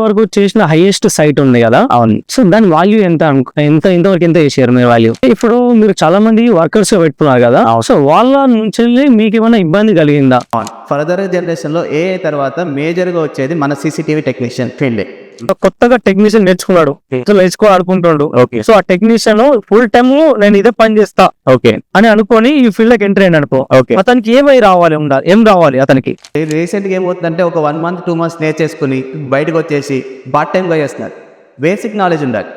వరకు చేసిన highest site ఉంది కదా. అవును. సో దాని వాల్యూ ఇంతవరకు ఎంత చేశారు మీరు వాల్యూ? ఇప్పుడు మీరు చాలా మంది వర్కర్స్ పెట్టుకున్నారు కదా, సో వాళ్ళ నుంచి మీకు ఏమైనా ఇబ్బంది కలిగిందా? ఫర్దర్ జనరేషన్ లో ఏఐ తర్వాత మేజర్ గా వచ్చేది మన సీసీటీవీ టెక్నీషియన్ ఫీల్డ్. కొత్తగా టెక్నీషియన్ నేర్చుకున్నాడు, నేర్చుకోవాలనుకుంటాడు. ఓకే. సో ఆ టెక్నీషియన్ ఫుల్ టైమ్ నేను ఇదే పని చేస్తా ఓకే అని అనుకొని ఈ ఫీల్డ్ లోకి ఎంటర్ అయిన అనుకో, ఓకే. అతనికి ఏం రావాలి అతనికి? రీసెంట్ గా ఏమవుతుందంటే ఒక 1 month 2 months నేర్చేసుకుని బయటకు వచ్చేసి పార్ట్ టైం గా చేస్తున్నారు. బేసిక్ నాలెడ్జ్ ఉండాలి.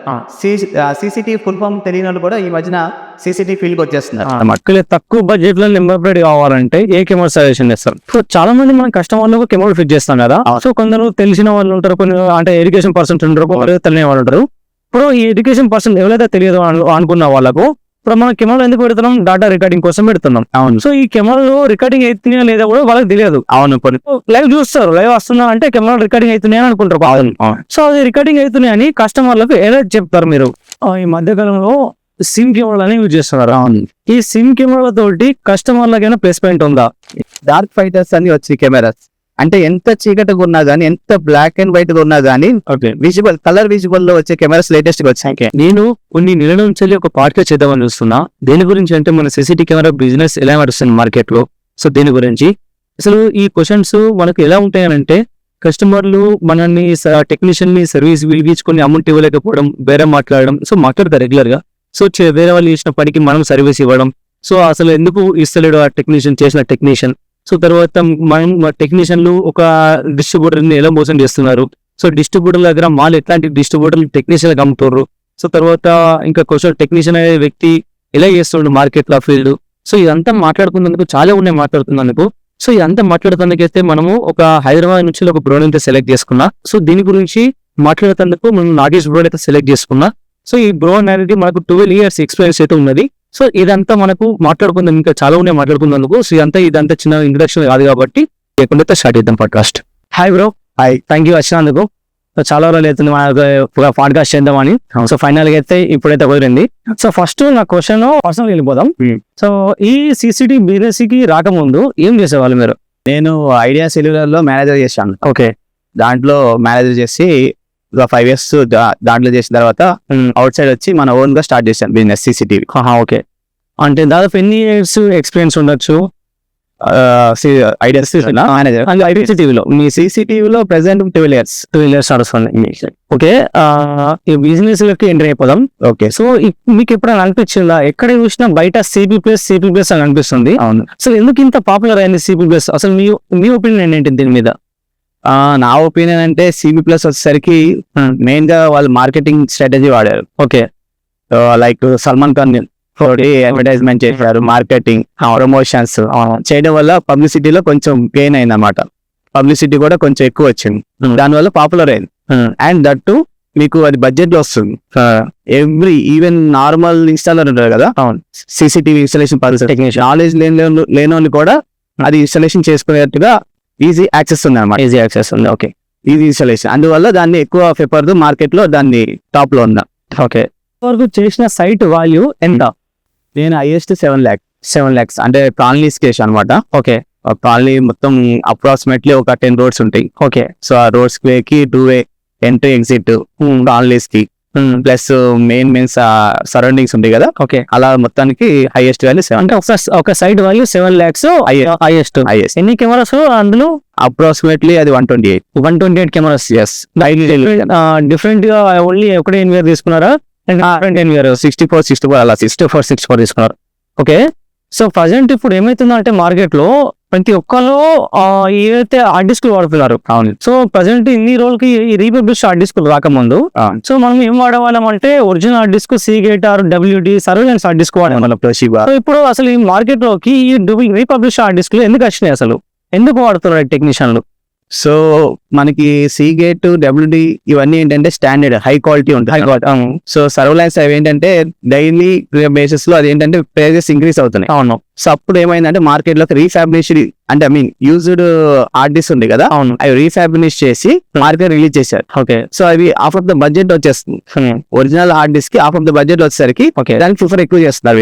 సీసీటీవీ ఫుల్ ఫామ్ తెలియని వాళ్ళు కూడా ఈ మధ్యన సీసీటీవీ ఫీల్డ్ కి వచ్చేస్తున్నారు. తక్కువ బడ్జెట్ లో నెంబర్ ప్లేట్ కావాలంటే ఏ కెమెరా సజెషన్ చేస్తారు? సో చాలా మంది మనం కస్టమర్లకు కెమెరా ఫిట్ చేస్తాం కదా. సో కొందరు తెలిసిన వాళ్ళు ఉంటారు, కొన్ని అంటే ఎడ్యుకేషన్ పర్సన్స్ ఉంటారు, కొందరు తెలియని వాళ్ళు ఉంటారు. ఇప్పుడు ఈ ఎడ్యుకేషన్ పర్సన్ ఎవరైతే తెలియదు అనుకున్న వాళ్ళకు ఇప్పుడు మనం కెమెరా ఎందుకు పెడుతున్నాం? డేటా రికార్డింగ్ కోసం పెడుతున్నాం. అవును. సో ఈ కెమెరాలో రికార్డింగ్ అవుతున్నాయా లేదా కూడా వాళ్ళకి తెలియదు. అవును. లైవ్ చూస్తారు, లైవ్ వస్తున్నా అంటే కెమెరా రికార్డింగ్ అవుతున్నాయని అనుకుంటారు. సో అది రికార్డింగ్ అవుతున్నాయని కస్టమర్లకు ఎలా చెప్తారు మీరు? ఈ మధ్యకాలంలో సిమ్ కెమెరాలని యూజ్ చేస్తున్నారు. ఈ సిమ్ కెమెరాలతోటి కస్టమర్లకైనా ప్లస్ పాయింట్ ఉందా? డార్క్ ఫైటర్స్ అని వచ్చి కెమెరాస్ అంటే ఎంత చీకటిగా ఉన్నా గానీ, ఎంత బ్లాక్ అండ్ వైట్ గా ఉన్నా గానీ విజువల్ కలర్ విజువల్ లో వచ్చే కెమెరాస్ లేటెస్ట్ గా వచ్చాయి. నేను కొన్ని నెలల నుంచి ఒక పాడ్కాస్ట్ చేద్దామని చూస్తున్నా. దేని గురించి అంటే మన సిసిటీ కెమెరా బిజినెస్ ఎలా నడుస్తుంది మార్కెట్ లో. సో దీని గురించి అసలు ఈ క్వశ్చన్స్ మనకు ఎలా ఉంటాయనంటే, కస్టమర్లు మనల్ని టెక్నీషియన్ ని సర్వీస్ విలిగించుకొని అమౌంట్ ఇవ్వలేకపోవడం, వేరే మాట్లాడడం. సో మాట్లాడతారు రెగ్యులర్ గా. సో వేరే వాళ్ళు చేసిన పనికి మనం సర్వీస్ ఇవ్వడం. సో అసలు ఎందుకు ఇస్తలేడు ఆ టెక్నీషియన్, చేసిన టెక్నీషియన్. సో తర్వాత మనం టెక్నీషియన్లు ఒక డిస్ట్రిబ్యూటర్ ని ఎలా మోసం చేస్తున్నారు. సో డిస్ట్రిబ్యూటర్ దగ్గర మాల్ ఎట్లాంటి డిస్ట్రిబ్యూటర్లు టెక్నీషియన్ అమ్ముతారు. సో తర్వాత ఇంకా క్వశ్చన్ టెక్నీషియన్ అనే వ్యక్తి ఎలా చేస్తుండ్రు మార్కెట్ లో ఫీల్డ్. సో ఇదంతా మాట్లాడుకున్నందుకు చాలా ఉన్నాయి మాట్లాడుతున్నందుకు. సో ఇదంతా మాట్లాడుతున్నందుకైతే మనము ఒక హైదరాబాద్ నుంచి ఒక బ్రోన్ అయితే సెలెక్ట్ చేసుకున్నా. సో దీని గురించి మాట్లాడుతందుకు మనం నాగేష్ బ్రోన్ అయితే సెలెక్ట్ చేసుకున్నా. సో ఈ బ్రోన్ అనేది మనకు 12 years ఎక్స్పీరియన్స్ అయితే ఉన్నది. సో ఇదంతా మనకు మాట్లాడుకుందాం, ఇంకా చాలా ఉన్నాయి మాట్లాడుకున్నందుకు. సో ఇదంతా చిన్న ఇంట్రడక్షన్ కాదు కాబట్టి లేకుండా స్టార్ట్ చేద్దాం podcast. Hi bro. Hi. Thank you వచ్చినందుకు. సో చాలా రోజులు అవుతుంది మన పాడ్కాస్ట్ చేద్దామని. సో ఫైనల్ గా అయితే ఇప్పుడైతే కుదిరింది. సో ఫస్ట్ నా క్వశ్చన్ పర్సనల్ వెళ్ళిపోదాం. సో ఈ సీసీటీ బిజినెస్ కి రాకముందు ఏం చేసేవాళ్ళు మీరు? నేను ఐడియా సెల్యులర్ లో మేనేజర్ చేశాను. ఓకే. దాంట్లో మేనేజర్ చేసి 5 years దాంట్లో చేసిన తర్వాత అవుట్ సైడ్ వచ్చి మన ఓన్ గా స్టార్ట్ చేశాను బిజినెస్ సీసీటీవీ. ఓకే. అంటే దాదాపు ఎన్ని ఇయర్స్ ఎక్స్పీరియన్స్ ఉండొచ్చు ఐడియా మేనేజర్ ఐడియాలో? మీ సీసీటీవీలో ప్రెసెంట్ 12 years నడుస్తుంది. ఓకే. ఈ బిజినెస్ లోకి ఎంటర్ అయిపోదాం. ఓకే. సో మీకు ఎప్పుడైనా అనిపించిందా, ఎక్కడ చూసినా బయట సిపి ప్లస్ అని అనిపిస్తుంది? అవును. అసలు ఎందుకు ఇంత పాపులర్ అయింది సిపి ప్లస్? అసలు మీ ఒపీనియన్ ఏంటి దీని మీద? నా ఒపీనియన్ అంటే సిబి ప్లస్ వచ్చేసరికి మెయిన్ గా వాళ్ళు మార్కెటింగ్ స్ట్రాటజీ వాడారు. Okay. Like Salman Khan advertisement చేశారు, మార్కెటింగ్ ప్రమోషన్స్ చేయడం వల్ల పబ్లిసిటీలో కొంచెం గెయిన్ అయింది అన్నమాట. పబ్లిసిటీ కూడా కొంచెం ఎక్కువ వచ్చింది, దానివల్ల పాపులర్ అయింది. అండ్ దట్ మీకు అది బడ్జెట్ లో వస్తుంది. ఈవెన్ నార్మల్ ఇన్స్టాలర్ ఉంటారు కదా, సీసీటీవీ ఇన్స్టాలేషన్ టెక్నీషియన్ నాలెడ్జ్ లేని కూడా అది ఇన్స్టాలేషన్ చేసుకునేట్టుగా ఈజీ యాక్సెస్ ఉంది అన్నమాట. ఈజీ యాక్సెస్ ఉంది. ఓకే. ఈజీ ఇన్స్టాలేషన్, అందువల్ల దాన్ని ఎక్కువ ప్రిఫర్ మార్కెట్ లో దాన్ని టాప్ లో ఉందా. ఓకే. వరకు చేసిన సైట్ వాల్యూ ఎంత? నేను హైయెస్ట్ 7 lakhs అంటే కాలనీస్ కేసు అనమాట. ఓకే. కాలనీ మొత్తం అప్రాక్సిమేట్లీ ఒక 10 roads ఉంటాయి. ఓకే. సో ఆ రోడ్స్ కి 2-way ఎంట్రీ ఎగ్జిట్ కాలనీస్ కి ప్లస్ మెయిన్ సరౌండింగ్స్ ఉంటాయి కదా. ఓకే. అలా మొత్తానికి హైయెస్ట్ వాల్యూ 7. అంటే ఒక సైట్ వాల్యూ 7 lakhs హైయెస్ట్. ఎన్ని కెమెరాస్ అందులో? అప్రాక్సిమేట్లీ అది 128 కెమెరాస్. డిఫరెంట్ గా ఓన్లీ ఒకటే ఎన్విఆర్ తీసుకున్నారా? 64 అలా 64 తీసుకున్నారు. ఓకే. సో ప్రజెంట్ ఇప్పుడు ఏమైతుందంటే మార్కెట్ లో ప్రతి ఒక్కరు ఏదైతే హార్డ్ డిస్క్ వాడుతున్నారు. అవును. సో ప్రజెంట్ ఇన్ని రోజులకి ఈ రీపబ్లిష్ హార్డ్ డిస్క్ రాకముందు సో మనం ఏం వాడేవాళ్ళం అంటే original hard disc Seagate WD surveillance hard disk వాడేవాళ్ళం. సో ఇప్పుడు అసలు ఈ మార్కెట్ లోకి ఈ రీపబ్లిష్ హార్డ్ డిస్క్ ఎందుకు వచ్చినాయి? అసలు ఎందుకు వాడుతున్నారు టెక్నీషియన్లు? సో మనకి Seagate WD ఇవన్నీ ఏంటంటే స్టాండర్డ్ హై క్వాలిటీ ఉంటుంది. సో సర్వలైన్స్ అవి ఏంటంటే డైలీ బేసిస్ లో అది ఏంటంటే ప్రైజెస్ ఇంక్రీస్ అవుతున్నాయి. అవును. సో అప్పుడు ఏమైందంటే మార్కెట్ లో రీఫాబ్రిష్డ్ అంటే యూజ్డ్ హార్డ్ డిస్క్ ఉంది కదా, అవును, అవి రీఫాబ్రిష్ చేసి మార్కెట్ రిలీజ్ చేశారు. ఓకే. సో అవి హాఫ్ ఆఫ్ ద బడ్జెట్ వచ్చేస్తుంది. ఒరిజినల్ హార్డ్ డిస్క్ కి హాఫ్ ఆఫ్ ద బడ్జెట్ వచ్చేసరికి దానికి ప్రిఫర్ ఎక్కువ చేస్తున్నారు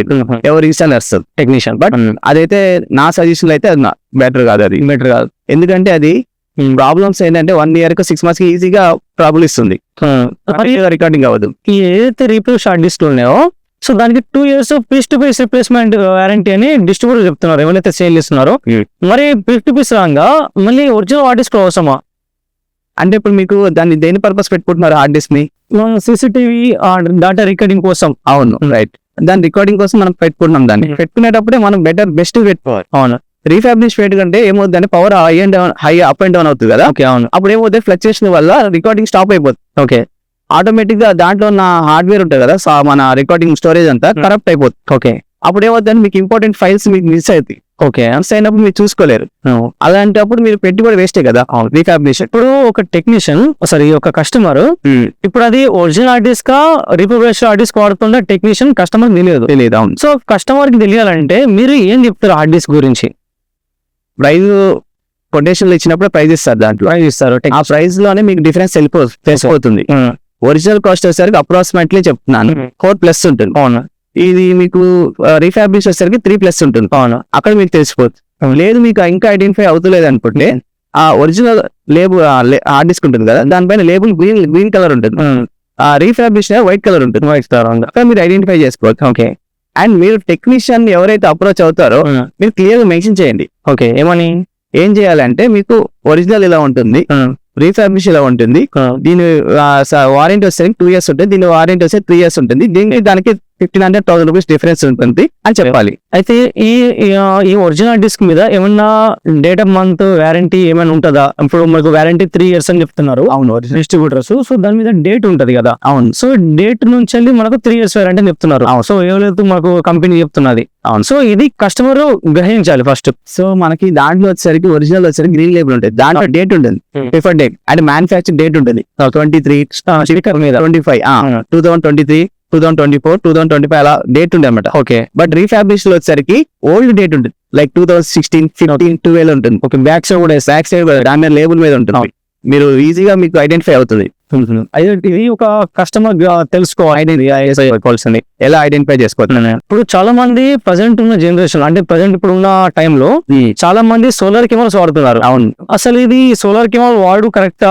ఎవరు రీసెలర్స్ టెక్నీషియన్. బట్ అదైతే నా సజెషన్ అయితే అది బెటర్ కాదు. బెటర్ కాదు. ఎందుకంటే అది ప్రాబ్లమ్స్ ఏంటంటే 1 year కి 6 months కి ఈజీగా ట్రబుల్ ఇస్తుంది, మరి రికార్డింగ్ అవ్వదు. ఈ ఏదైతే రీప్లేస్ హార్డ్ డిస్క్లు ఉన్నాయో సో దానికి 2 years piece to piece replacement warranty అని డిస్ట్రిబ్యూటర్ చెప్తున్నారు ఎవరైతే సేల్ చేస్తున్నారో. మరి పీస్ టు పీస్ రాగా మళ్ళీ ఒరిజినల్ హార్డ్ డిస్క్ అవసరమా? అంటే ఇప్పుడు మీకు దాన్ని దేని పర్పస్ పెట్టుకుంటున్నారు హార్డ్ డిస్క్ ని? CCTV డేటా రికార్డింగ్ కోసం. అవును, రైట్. దాని రికార్డింగ్ కోసం మనం పెట్టుకుంటున్నాం. దాన్ని పెట్టుకునేటప్పుడే మనం బెస్ట్ పెట్టుకోవాలి. అవును, రీఫాబ్రిష్ అంటే ఏమవుతుందంటే power high up and down అవుతుంది కదా. ఓకే, అవును. అప్పుడు ఏమవుతుంది, ఫ్లక్చుయేషన్ వల్ల రికార్డింగ్ స్టాప్ అయిపోతుంది. ఓకే, ఆటోమేటిక్ గా దాంట్లో ఉన్న హార్డ్వేర్ ఉంటుంది కదా, మన రికార్డింగ్ స్టోరేజ్ అంతా కరప్ట్ అయిపోతుంది. ఓకే, అప్పుడు ఏమవుతుంది, మీకు ఇంపార్టెంట్ ఫైల్స్ మీకు మిస్ అవుతాయి. ఓకే, మిస్ అయినప్పుడు మీరు చూసుకోలేరు. అలాంటప్పుడు మీరు పెట్టుబడి వేస్టే కదా రీఫాబ్రికేషన్. ఇప్పుడు ఒక టెక్నీషియన్ ఒక కస్టమర్ ఇప్పుడు అది original hard disk refurbish hard disk వాడుతున్న టెక్నీషియన్ కస్టమర్ తెలియదు. అవును. సో కస్టమర్ కి తెలియాలంటే మీరు ఏం చెప్తారు హార్డ్ డిస్క్ గురించి? ప్రైజ్ కొటేషన్లు ఇచ్చినప్పుడు ప్రైజ్ ఇస్తారు, దాంట్లో ప్రైజ్ ఇస్తారు. ఆ ప్రైజ్ లోనే మీకు డిఫరెన్స్ తెలిసిపోతుంది. ఒరిజినల్ కాస్ట్ వచ్చేసరికి అప్రాక్సిమేట్లీ చెప్తున్నాను 4+ ఉంటుంది. అవును. ఇది మీకు రీఫాబ్రిష్ వచ్చేసరికి 3+ ఉంటుంది. అవును. అక్కడ మీకు తెలిసిపోతుంది. లేదు మీకు ఇంకా ఐడెంటిఫై అవుతలేదు అనుకుంటే ఆ ఒరిజినల్ లేబుల్ హార్డ్ డిస్క్ ఉంటుంది కదా, దానిపైన లేబుల్ గ్రీన్ కలర్ ఉంటుంది, ఆ రీఫాబ్రిష్ వైట్ కలర్ ఉంటుంది. అక్కడ మీరు ఐడెంటిఫై చేసుకోవచ్చు. ఓకే. అండ్ మీరు టెక్నీషియన్ ఎవరైతే అప్రోచ్ అవుతారో మీరు క్లియర్ గా మెన్షన్ చేయండి. ఓకే, ఏమని? ఏం చేయాలంటే మీకు ఒరిజినల్ ఇలా ఉంటుంది, రీఫాబ్రిష్ ఇలా ఉంటుంది, దీని వారంటీ వచ్చేసరికి 2 years ఉంటుంది, దీని వారంటీ వచ్చే 3 years ఉంటుంది, దానికి 1,500-1,000 రూపీస్ డిఫరెన్స్ ఉంటుంది అని చెప్పాలి. అయితే ఈ ఒరిజినల్ డిస్క్ మీద ఏమన్నా డేట్ ఆఫ్ మంత్ వారంటీ ఏమైనా ఉంటుందా? ఇప్పుడు మనకు వారంటీ 3 years అని చెప్తున్నారు. అవును, డిస్ట్రిబ్యూటర్స్. సో దాని మీద డేట్ ఉంటది కదా. అవును. సో డేట్ నుంచి వెళ్ళి మనకు 3 years వారంటీ అని చెప్తున్నారు. సో ఏవైతే మనకు కంపెనీ చెప్తున్నది. అవును. సో ఇది కస్టమర్ గ్రహించాలి ఫస్ట్. సో మనకి దాంట్లో వచ్చేసరికి ఒరిజినల్ వచ్చేసరికి గ్రీన్ లేబుల్ ఉంటుంది, దాంట్లో డేట్ ఉంటుంది, prefer date and manufacture date ఉంటుంది 23 స్టిక్కర్ మీద 25 2023 2024 2025 అలా డేట్ ఉంది అనమాట. ఓకే. బట్ రీఫాబ్రిష్ లో వచ్చేసరికి ఓల్డ్ డేట్ ఉంటుంది, లైక్ 2016 15 12 ఉంటుంది. ఓకే, బ్యాక్ సైడ్ కూడా బ్యాక్ సైడ్ దాని మీద లేబుల్ మీద ఉంటుంది, మీరు ఈజీగా మీకు ఐడెంటిఫై అవుతుంది. అయితే ఇది ఒక కస్టమర్ తెలుసుకోవాల్సింది ఎలా ఐడెంటిఫై చేసుకోవచ్చు. ఇప్పుడు చాలా మంది ప్రజెంట్ ఉన్న జనరేషన్ అంటే ప్రజెంట్ ఇప్పుడు ఉన్న టైంలో చాలా మంది సోలార్ కెమెరాస్ వాడుతున్నారు. అవును. అసలు ఇది సోలార్ కెమెరా వాడు కరెక్ట్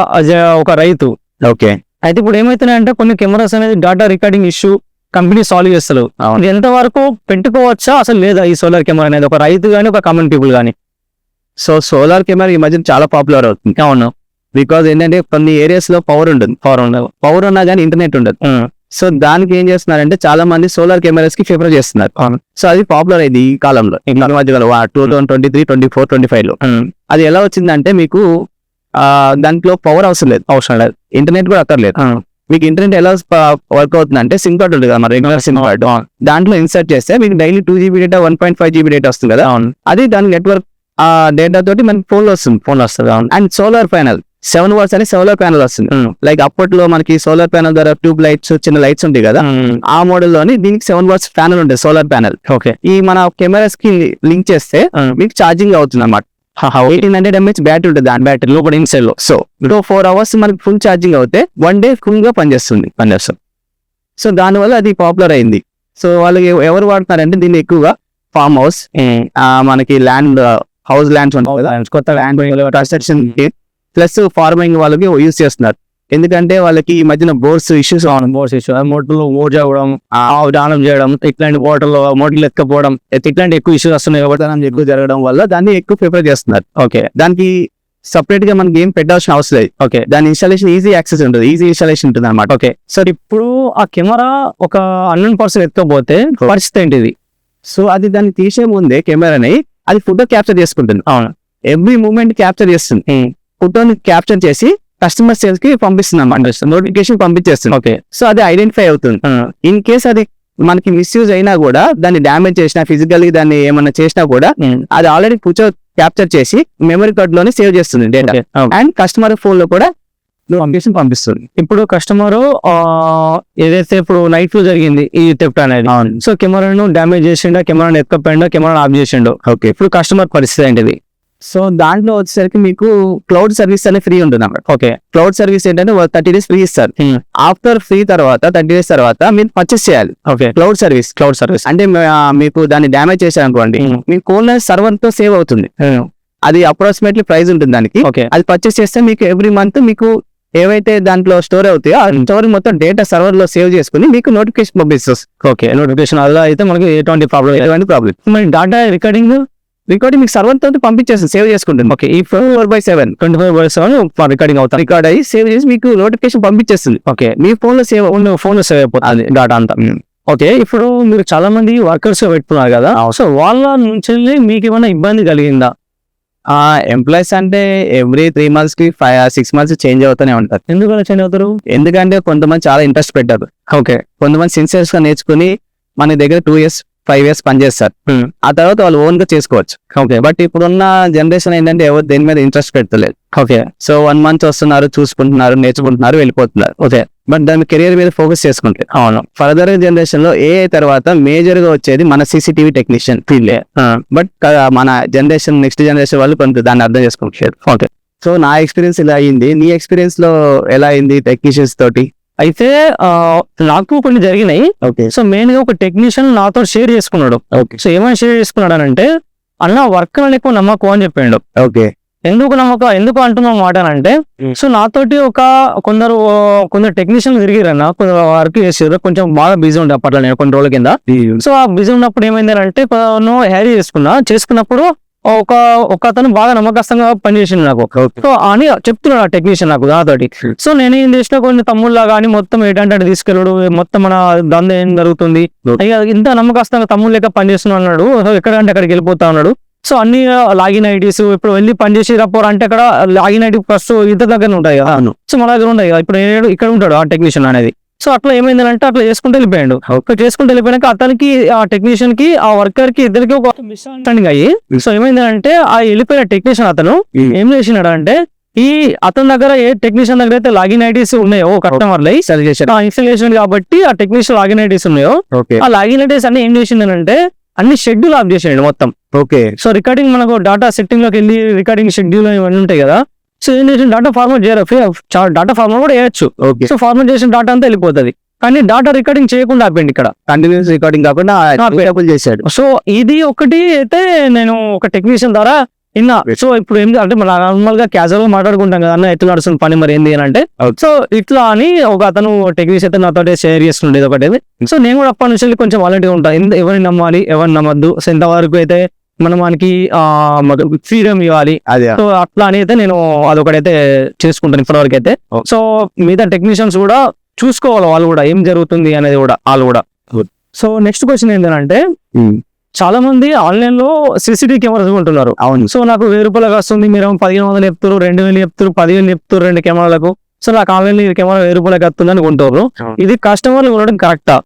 ఒక రైతు? ఓకే. అయితే ఇప్పుడు ఏమైతున్నాయంటే కొన్ని కెమెరాస్ అనేది data recording issue company solve చేస్తారు. ఇది ఎంత వరకు పెట్టుకోవచ్చా అసలు లేదా ఈ సోలార్ కెమెరా అనేది ఒక రైతు గానీ ఒక కామన్ పీపుల్ గానీ? సో సోలార్ కెమెరా ఈ మధ్య చాలా పాపులర్ అవుతుంది. అవును. బికాజ్ ఏంటంటే కొన్ని ఏరియాస్ లో పవర్ ఉంటుంది, పవర్ ఉన్నా కానీ ఇంటర్నెట్ ఉండదు. సో దానికి ఏం చేస్తున్నారంటే చాలా మంది సోలార్ కెమెరాస్ కి ఫేవర్ చేస్తున్నారు. సో అది పాపులర్ అయింది ఈ కాలంలో, ఈ మధ్యలో 2023 24 25 లో. అది ఎలా వచ్చిందంటే మీకు దాంట్లో పవర్ అవసరం లేదు, ఇంటర్నెట్ కూడా అక్కర్లేదు. మీకు ఇంటర్నెట్ ఎలా వర్క్ అవుతుంది అంటే సిమ్ కార్డ్ ఉంటుంది కదా, మన రెగ్యులర్ సిమ్ కార్డ్, దాంట్లో ఇన్సర్ట్ చేస్తే మీకు daily 2 GB data 1.5 GB data వస్తుంది కదా. అది దాని నెట్వర్క్ ఆ డేటా తోటి మనకి ఫోన్ వస్తుంది. అండ్ సోలార్ ప్యానల్ 7 watts అని సోలార్ ప్యానల్ వస్తుంది. లైక్ అప్పట్లో మనకి సోలార్ ప్యానల్ ద్వారా ట్యూబ్ లైట్స్ చిన్న లైట్స్ ఉంటాయి కదా, ఆ మోడల్ లోని దీనికి 7 watts ప్యానల్ ఉంటుంది, సోలార్ ప్యానల్. ఓకే. ఈ మన కెమెరాస్ కి లింక్ చేస్తే మీకు ఛార్జింగ్ అవుతుంది అన్నమాట. 1800 mAh బ్యాటరీ ఉంటుంది దాని బ్యాటరీ లోపల ఇన్సైడ్ లో. సో 4 hours మనకి ఫుల్ ఛార్జింగ్ అవుతే 1 day ఫుల్ గా పనిచేస్తుంది. సో దానివల్ల అది పాపులర్ అయింది. సో వాళ్ళకి ఎవరు వాడుతున్నారంటే దీన్ని ఎక్కువగా ఫార్మ్ హౌస్, మనకి ల్యాండ్ హౌస్ ల్యాండ్స్ ఉంటాయి కదా, కొత్త ల్యాండ్ కన్స్ట్రక్షన్ ప్లస్ ఫార్మింగ్ వాళ్ళకి యూజ్ చేస్తున్నారు. ఎందుకంటే వాళ్ళకి ఈ మధ్యన బోర్స్ ఇష్యూస్ మోటార్లో మోర్ చేయడం, దానం చేయడం, ఇట్లాంటి మోటార్లు ఎత్తుకపోవడం, ఇట్లాంటి ఎక్కువ ఇష్యూస్ వస్తున్నాయి కాబట్టి ఎక్కువ జరగడం వల్ల దాన్ని ఎక్కువ ప్రిఫర్ చేస్తున్నారు. ఓకే. దానికి సపరేట్ గా మనకి ఏం పెట్టాల్సిన అవసరం లేదు. ఓకే. దాని ఇన్స్టాలేషన్ ఈజీ యాక్సెస్ ఉంటుంది, ఈజీ ఇన్స్టాలేషన్ ఉంటుంది అనమాట. ఓకే. సార్ ఇప్పుడు ఆ కెమెరా ఒక అన్నోన్ పర్సన్ ఎత్తుకపోతే పరిస్థితి ఏంటిది? సో అది దాన్ని తీసే ముందే కెమెరాని అది ఫోటో క్యాప్చర్ చేసుకుంటుంది. అవును. ఎవ్రీ మూమెంట్ క్యాప్చర్ చేస్తుంది, ఫోటోని క్యాప్చర్ చేసి కస్టమర్ సేల్స్ కి పంపిస్తుంది అన్నమాట, నోటిఫికేషన్ పంపించేస్తుంది. ఓకే. సో అది ఐడెంటిఫై అవుతుంది. ఇన్ కేస్ అది మనకి మిస్యూజ్ అయినా కూడా, దాన్ని డ్యామేజ్ చేసినా, ఫిజికల్లీ దాన్ని ఏమన్నా చేసినా కూడా అది ఆల్రెడీ ఫోటో క్యాప్చర్ చేసి మెమరీ కార్డ్ లోనే సేవ్ చేస్తుంది డేటా, అండ్ కస్టమర్ ఫోన్ లో కూడా నోటిఫికేషన్ పంపిస్తుంది. ఇప్పుడు కస్టమర్ ఏదైతే ఇప్పుడు నైట్ లో జరిగింది ఈ థెఫ్ట్ అనేది, సో కెమెరాను డ్యామేజ్ చేసిండో, కెమెరాను ఎత్తుకపోయిండో, కెమెరాను ఆఫ్ చేసిండో, ఓకే, ఇప్పుడు కస్టమర్ పరిస్థితి ఏంటిది? సో దాంట్లో వచ్చేసరికి మీకు క్లౌడ్ సర్వీస్ అనేది ఫ్రీ ఉంటుంది అన్నమాట. ఓకే. క్లౌడ్ సర్వీస్ ఏంటంటే 30 days ఫ్రీ ఇస్తారు. ఆఫ్టర్ ఫ్రీ తర్వాత 30 days తర్వాత మీరు పర్చేస్ చేయాలి. ఓకే. క్లౌడ్ సర్వీస్ అంటే మీకు దాన్ని డ్యామేజ్ చేశారనుకోండి, మీ కోల్ సర్వర్ తో సేవ్ అవుతుంది. అది అప్రాక్సిమేట్లీ ప్రైస్ ఉంటుంది దానికి. ఓకే అది పర్చేస్ చేస్తే మీకు ఎవ్రీ మంత్ మీకు ఏవైతే దాంట్లో స్టోర్ అవుతాయో ఆ స్టోర్ మొత్తం డేటా సర్వర్ లో సేవ్ చేసుకుని మీకు నోటిఫికేషన్ పంపిస్తుంది. ఓకే నోటిఫికేషన్ అలా అయితే మనకి ఎటువంటి ప్రాబ్లం ఎటువంటి ప్రాబ్లం మరి డాటా రికార్డింగ్ మీకు సర్వర్ తోటి పంపించేస్తుంది, సేవ్ చేసుకుంటుంది. ఓకే ఈ 4/7 24/7 రికార్డింగ్ అవుతారు. రికార్డ్ అయ్యి సేవ్ చేసి మీకు నోటిఫికేషన్ పంపించేస్తుంది. ఓకే మీ ఫోన్ లో సేవ్ ఫోన్ సేవ్ అయిపోతుంది డాటా అంతా. ఓకే ఇప్పుడు మీరు చాలా మంది వర్కర్స్ పెట్టుకున్నారు కదా, సో వాళ్ళ నుంచి మీకు ఏమైనా ఇబ్బంది కలిగిందా? ఎంప్లాయీస్ అంటే ఎవ్రీ 3 months కి 6 months చేంజ్ అవుతూనే ఉంటారు. ఎందుకు అలా చేంజ్ అవుతారు? ఎందుకంటే కొంతమంది చాలా ఇంట్రెస్ట్ పెట్టారు. ఓకే కొంతమంది సిన్సియర్స్ గా నేర్చుకుని మన దగ్గర 2 years 5 years పనిచేస్తారు. ఆ తర్వాత వాళ్ళు ఓన్ గా చేసుకోవచ్చు. ఓకే బట్ ఇప్పుడున్న జనరేషన్ ఏంటంటే ఎవరు దేని మీద ఇంట్రెస్ట్ పెడతలేదు. ఓకే సో 1 month వస్తున్నారు, చూసుకుంటున్నారు, నేర్చుకుంటున్నారు, వెళ్ళిపోతున్నారు. ఓకే బట్ దాని కెరియర్ మీద ఫోకస్ చేసుకుంటే అవును ఫర్దర్ జనరేషన్ లో AI తర్వాత మేజర్ గా వచ్చేది మన CCTV టెక్నీషియన్ ఫీల్డ్. బట్ మన జనరేషన్ నెక్స్ట్ జనరేషన్ వాళ్ళు కొంత దాన్ని అర్థం చేసుకుంటారు. ఓకే సో నా ఎక్స్పీరియన్స్ ఇలా అయింది. నీ ఎక్స్పీరియన్స్ లో ఎలా అయింది టెక్నీషియన్స్ తోటి? అయితే నాకు కొన్ని జరిగినాయి. ఓకే సో మెయిన్ గా ఒక టెక్నీషియన్ నాతో షేర్ చేసుకున్నాడు. ఓకే సో ఏమైనా షేర్ చేసుకున్నాడు అని అంటే, అన్న వర్క్ అని ఎక్కువ నమ్మకం అని చెప్పిండు. ఓకే ఎందుకు అంటున్నా మాట అంటే, సో నాతోటి కొందరు టెక్నీషియన్ తిరిగిరన్న, కొందరు వర్క్ చేసారు, కొంచెం బాగా బిజీ ఉండే అప్పట్లో నేను కొన్ని రోజుల కింద. సో ఆ బిజీ ఉన్నప్పుడు ఏమైంది అంటే, హ్యారీ చేసుకున్నప్పుడు ఒక అతను బాగా నమ్మకస్తంగా పనిచేసిండు నాకు. సో అని చెప్తున్నాడు ఆ టెక్నీషియన్ నాకు నాతోటి. సో నేను ఏం చేసిన కొన్ని తమ్ముళ్ళ కానీ మొత్తం ఏంటంటే తీసుకెళ్ళడు, మొత్తం మన దంద ఏం జరుగుతుంది, అయ్యా ఇంత నమ్మకస్తంగా తమ్ముళ్ళు లెక్క పనిచేస్తున్నా అన్నాడు. సో ఎక్కడంటే అక్కడికి వెళ్ళిపోతా ఉన్నాడు. సో అన్ని లాగిన్ ఐడీస్ ఇప్పుడు వెళ్ళి పనిచేసి రప్పోరు అంటే అక్కడ లాగిన్ ఐడి ఫస్ట్ ఇద్దరు దగ్గర ఉంటాయి కదా, సో మన దగ్గర ఉంటాయి కదా. ఇప్పుడు ఇక్కడ ఉంటాడు ఆ టెక్నీషియన్ అనేది. సో అట్లా ఏమైందంటే అట్లా చేసుకుంటూ వెళ్ళిపోయాడు. చేసుకుంటూ వెళ్ళిపోయాక అతనికి ఆ టెక్నీషియన్ కి ఆ వర్కర్ కి ఇద్దరికి ఒక మిస్అండర్స్టాండింగ్ అయ్యి, సో ఏమైందంటే ఆ వెళ్ళిపోయిన టెక్నీషియన్ అతను ఏం చేసినాడు అంటే, ఈ అతని దగ్గర ఏ టెక్నీషియన్ దగ్గర అయితే లాగిన్ ఐడీస్ ఉన్నాయో కస్టమర్ ఇన్స్టాలేషన్ కాబట్టి ఆ టెక్నీషియన్ లాగిన్ ఐడీస్ ఉన్నాయో ఆ లాగిన్ ఐడీస్ అన్ని ఏం చేసిందంటే అన్ని షెడ్యూల్ ఆఫ్ చేసేయండి మొత్తం. ఓకే సో రికార్డింగ్ మనకు డాటా సెట్టింగ్ లోకి వెళ్ళి రికార్డింగ్ షెడ్యూల్ ఇవన్నీ ఉంటాయి కదా. సో ఏం చేసిన డాటా ఫార్మాట్ చేయరు, డాటా ఫార్మాట్ కూడా వేయచ్చు. ఓకే సో ఫార్మాట్ చేసిన డాటా అంతా వెళ్ళిపోతుంది, కానీ డాటా రికార్డింగ్ చేయకుండా ఆపండి ఇక్కడ, కంటిన్యూస్ రికార్డింగ్ కాకుండా చేశాడు. సో ఇది ఒకటి అయితే నేను ఒక టెక్నీషియన్ ద్వారా విన్నా. సో ఇప్పుడు ఏంటి అంటే మన నార్మల్ గా క్యాజువల్ గా మాట్లాడుకుంటాం కదా అన్న, ఎట్లా నడుస్తుంది పని మరి ఏంది అని అంటే, సో ఇట్లా అని ఒక అతను టెక్నీషియన్ అయితే నాతో షేర్ చేస్తుండేది ఒకటి. సో నేను కూడా అప్పటి నుంచి కొంచెం వాలంటీర్ ఉంటాను, ఎవరిని నమ్మాలి ఎవరిని నమ్మద్దు, సో ఎంతవరకు అయితే మనం మనకి ఫ్రీడమ్ ఇవ్వాలి, సో అట్లా అని అయితే నేను అదొకటైతే చేసుకుంటాను ఇప్పటివరకు అయితే. సో మిగతా టెక్నీషియన్స్ కూడా చూసుకోవాలి, వాళ్ళు కూడా ఏం జరుగుతుంది అనేది కూడా వాళ్ళు కూడా. సో నెక్స్ట్ క్వశ్చన్ ఏంటంటే, చాలా మంది ఆన్లైన్ లో CCTV కెమెరాస్ కొంటున్నారు. అవును. సో నాకు 1000 రూపాయలకు వస్తుంది, మీరు 1500 చెప్తారు, 2000 చెప్తారు, 10,000 చెప్తారు 2 కెమెరాలకు. సో నాకు ఆన్లైన్ ఈ కెమెరా 1000 రూపాయలకు వస్తుంది అని కొంటారు. ఇది కస్టమర్లు కొనడం కరెక్టా?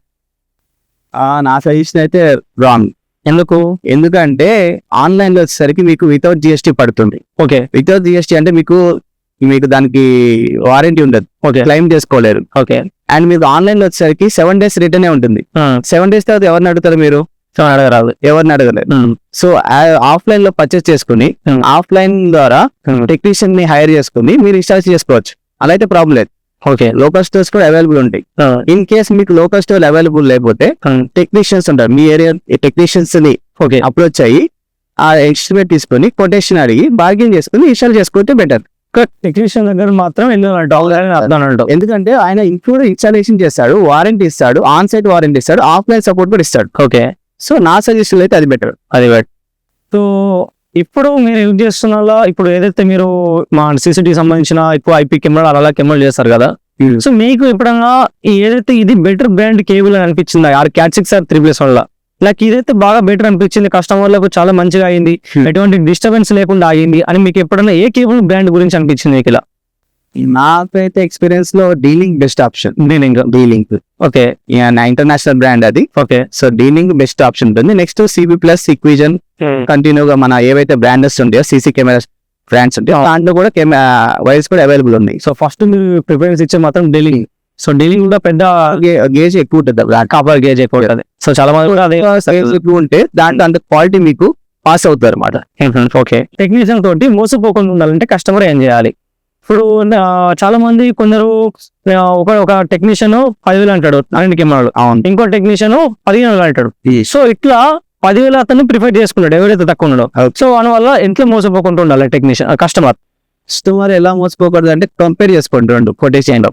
నా సజెషన్ అయితే రాంగ్. ఎందుకంటే ఆన్లైన్ లో వచ్చేసరికి మీకు వితౌట్ GST పడుతుంది. ఓకే వితౌట్ GST అంటే మీకు దానికి వారంటీ ఉండదు, క్లెయిమ్ చేసుకోలేరు. ఓకే అండ్ మీకు ఆన్లైన్ లో వచ్చేసరికి 7 days రిటర్న్ ఉంటుంది. 7 days తర్వాత ఎవరిని అడుగుతారు మీరు? అడగరాదు, ఎవరిని అడగలేదు. సో ఆఫ్లైన్ లో పర్చేస్ చేసుకుని ఆఫ్లైన్ ద్వారా టెక్నీషియన్ ని హైర్ చేసుకుని మీరు ఇన్స్టాల్ చేసుకోవచ్చు. అలా అయితే ప్రాబ్లం లేదు. ఓకే లోకల్ స్టోర్స్ కూడా అవైలబుల్ ఉంటాయి. ఇన్ కేస్ మీకు లోకల్ స్టోర్ అవైలబుల్ లేకపోతే టెక్నీషియన్స్ ఉంటారు, మీ ఏరియా టెక్నీషియన్స్ ని అప్రోచ్ అయ్యి ఆ ఎస్టిమేట్ తీసుకొని కొటేషన్ అడిగి బార్గెన్ చేసుకుని ఇన్స్టాల్ చేసుకుంటే బెటర్. టెక్నీషియన్ దగ్గర మాత్రం వెళ్ళాలంట, ఎందుకంటే ఆయన ఇంక్లూడ్ ఇన్స్టాలేషన్ చేస్తాడు, వారంటీ ఇస్తాడు, ఆన్ సైట్ వారంటీ ఇస్తాడు, ఆఫ్లైన్ సపోర్ట్ కూడా ఇస్తాడు. ఓకే సో నా సజెషన్ అయితే అది బెటర్. సో ఇప్పుడు మీరు యూజ్ చేస్తున్న ఇప్పుడు ఏదైతే మీరు మా CCTV సంబంధించిన ఎక్కువ IP కెమెరాలు అలా కెమెరాలు చేస్తారు కదా, సో మీకు ఎప్పుడన్నా ఏదైతే ఇది బెటర్ బ్రాండ్ కేబుల్ అని అనిపించిందా? Cat 6 or 3+1 వల్ల నాకు ఇదైతే బాగా బెటర్ అనిపించింది, కస్టమర్లకు చాలా మంచిగా అయింది, ఎటువంటి డిస్టర్బెన్స్ లేకుండా అయింది అని మీకు ఎప్పుడన్నా ఏ కేబుల్ బ్రాండ్ గురించి అనిపించింది మీకు? ఇలా నాకైతే ఎక్స్పీరియన్స్ లో dealing best option. Dealing okay నా ఇంటర్నేషనల్ బ్రాండ్ అది. Okay so dealing best option ఉంటుంది. నెక్స్ట్ CB+, Equision కంటిన్యూగా మన ఏవైతే బ్రాండెస్ ఉంటాయో CC కెమెరా బ్రాండ్స్ ఉంటాయో దాంట్లో కూడా వైర్స్ కూడా అవైలబుల్ ఉన్నాయి. సో ఫస్ట్ మీరు ప్రిఫరెన్స్ ఇచ్చే మాత్రం డీలింగ్. సో డీలింగ్ కూడా పెద్ద గేజ్ ఎక్కువ ఉంటుంది, కాపర్ గేజ్ ఎక్కువ ఉంటుంది. సో చాలా మంది కూడా అదే ఎక్కువ ఉంటే దాంట్లో అంత క్వాలిటీ మీకు పాస్ అవుతుంది అనమాట. ఓకే టెక్నీషియన్ తోటి మోసపోకుండా ఉండాలంటే కస్టమర్ ఏం చేయాలి? ఇప్పుడు చాలా మంది కొందరు ఒక టెక్నీషియన్ 10,000 అంటాడు 2 కెమెరాలు, ఇంకో టెక్నీషియన్ 15,000 అంటాడు. సో ఇట్లా 10,000 అతన్ని ప్రిఫర్ చేసుకున్నాడు ఎవరైతే తక్కువ ఉన్నాడో. Okay. సో దాని వల్ల ఎంత మోసపోకుండా ఉండాలి టెక్నీషియన్ కస్టమర్ ఎలా మోసపోకూడదు అంటే కంపేర్ చేసుకోండి రెండు కొటేషన్ లో.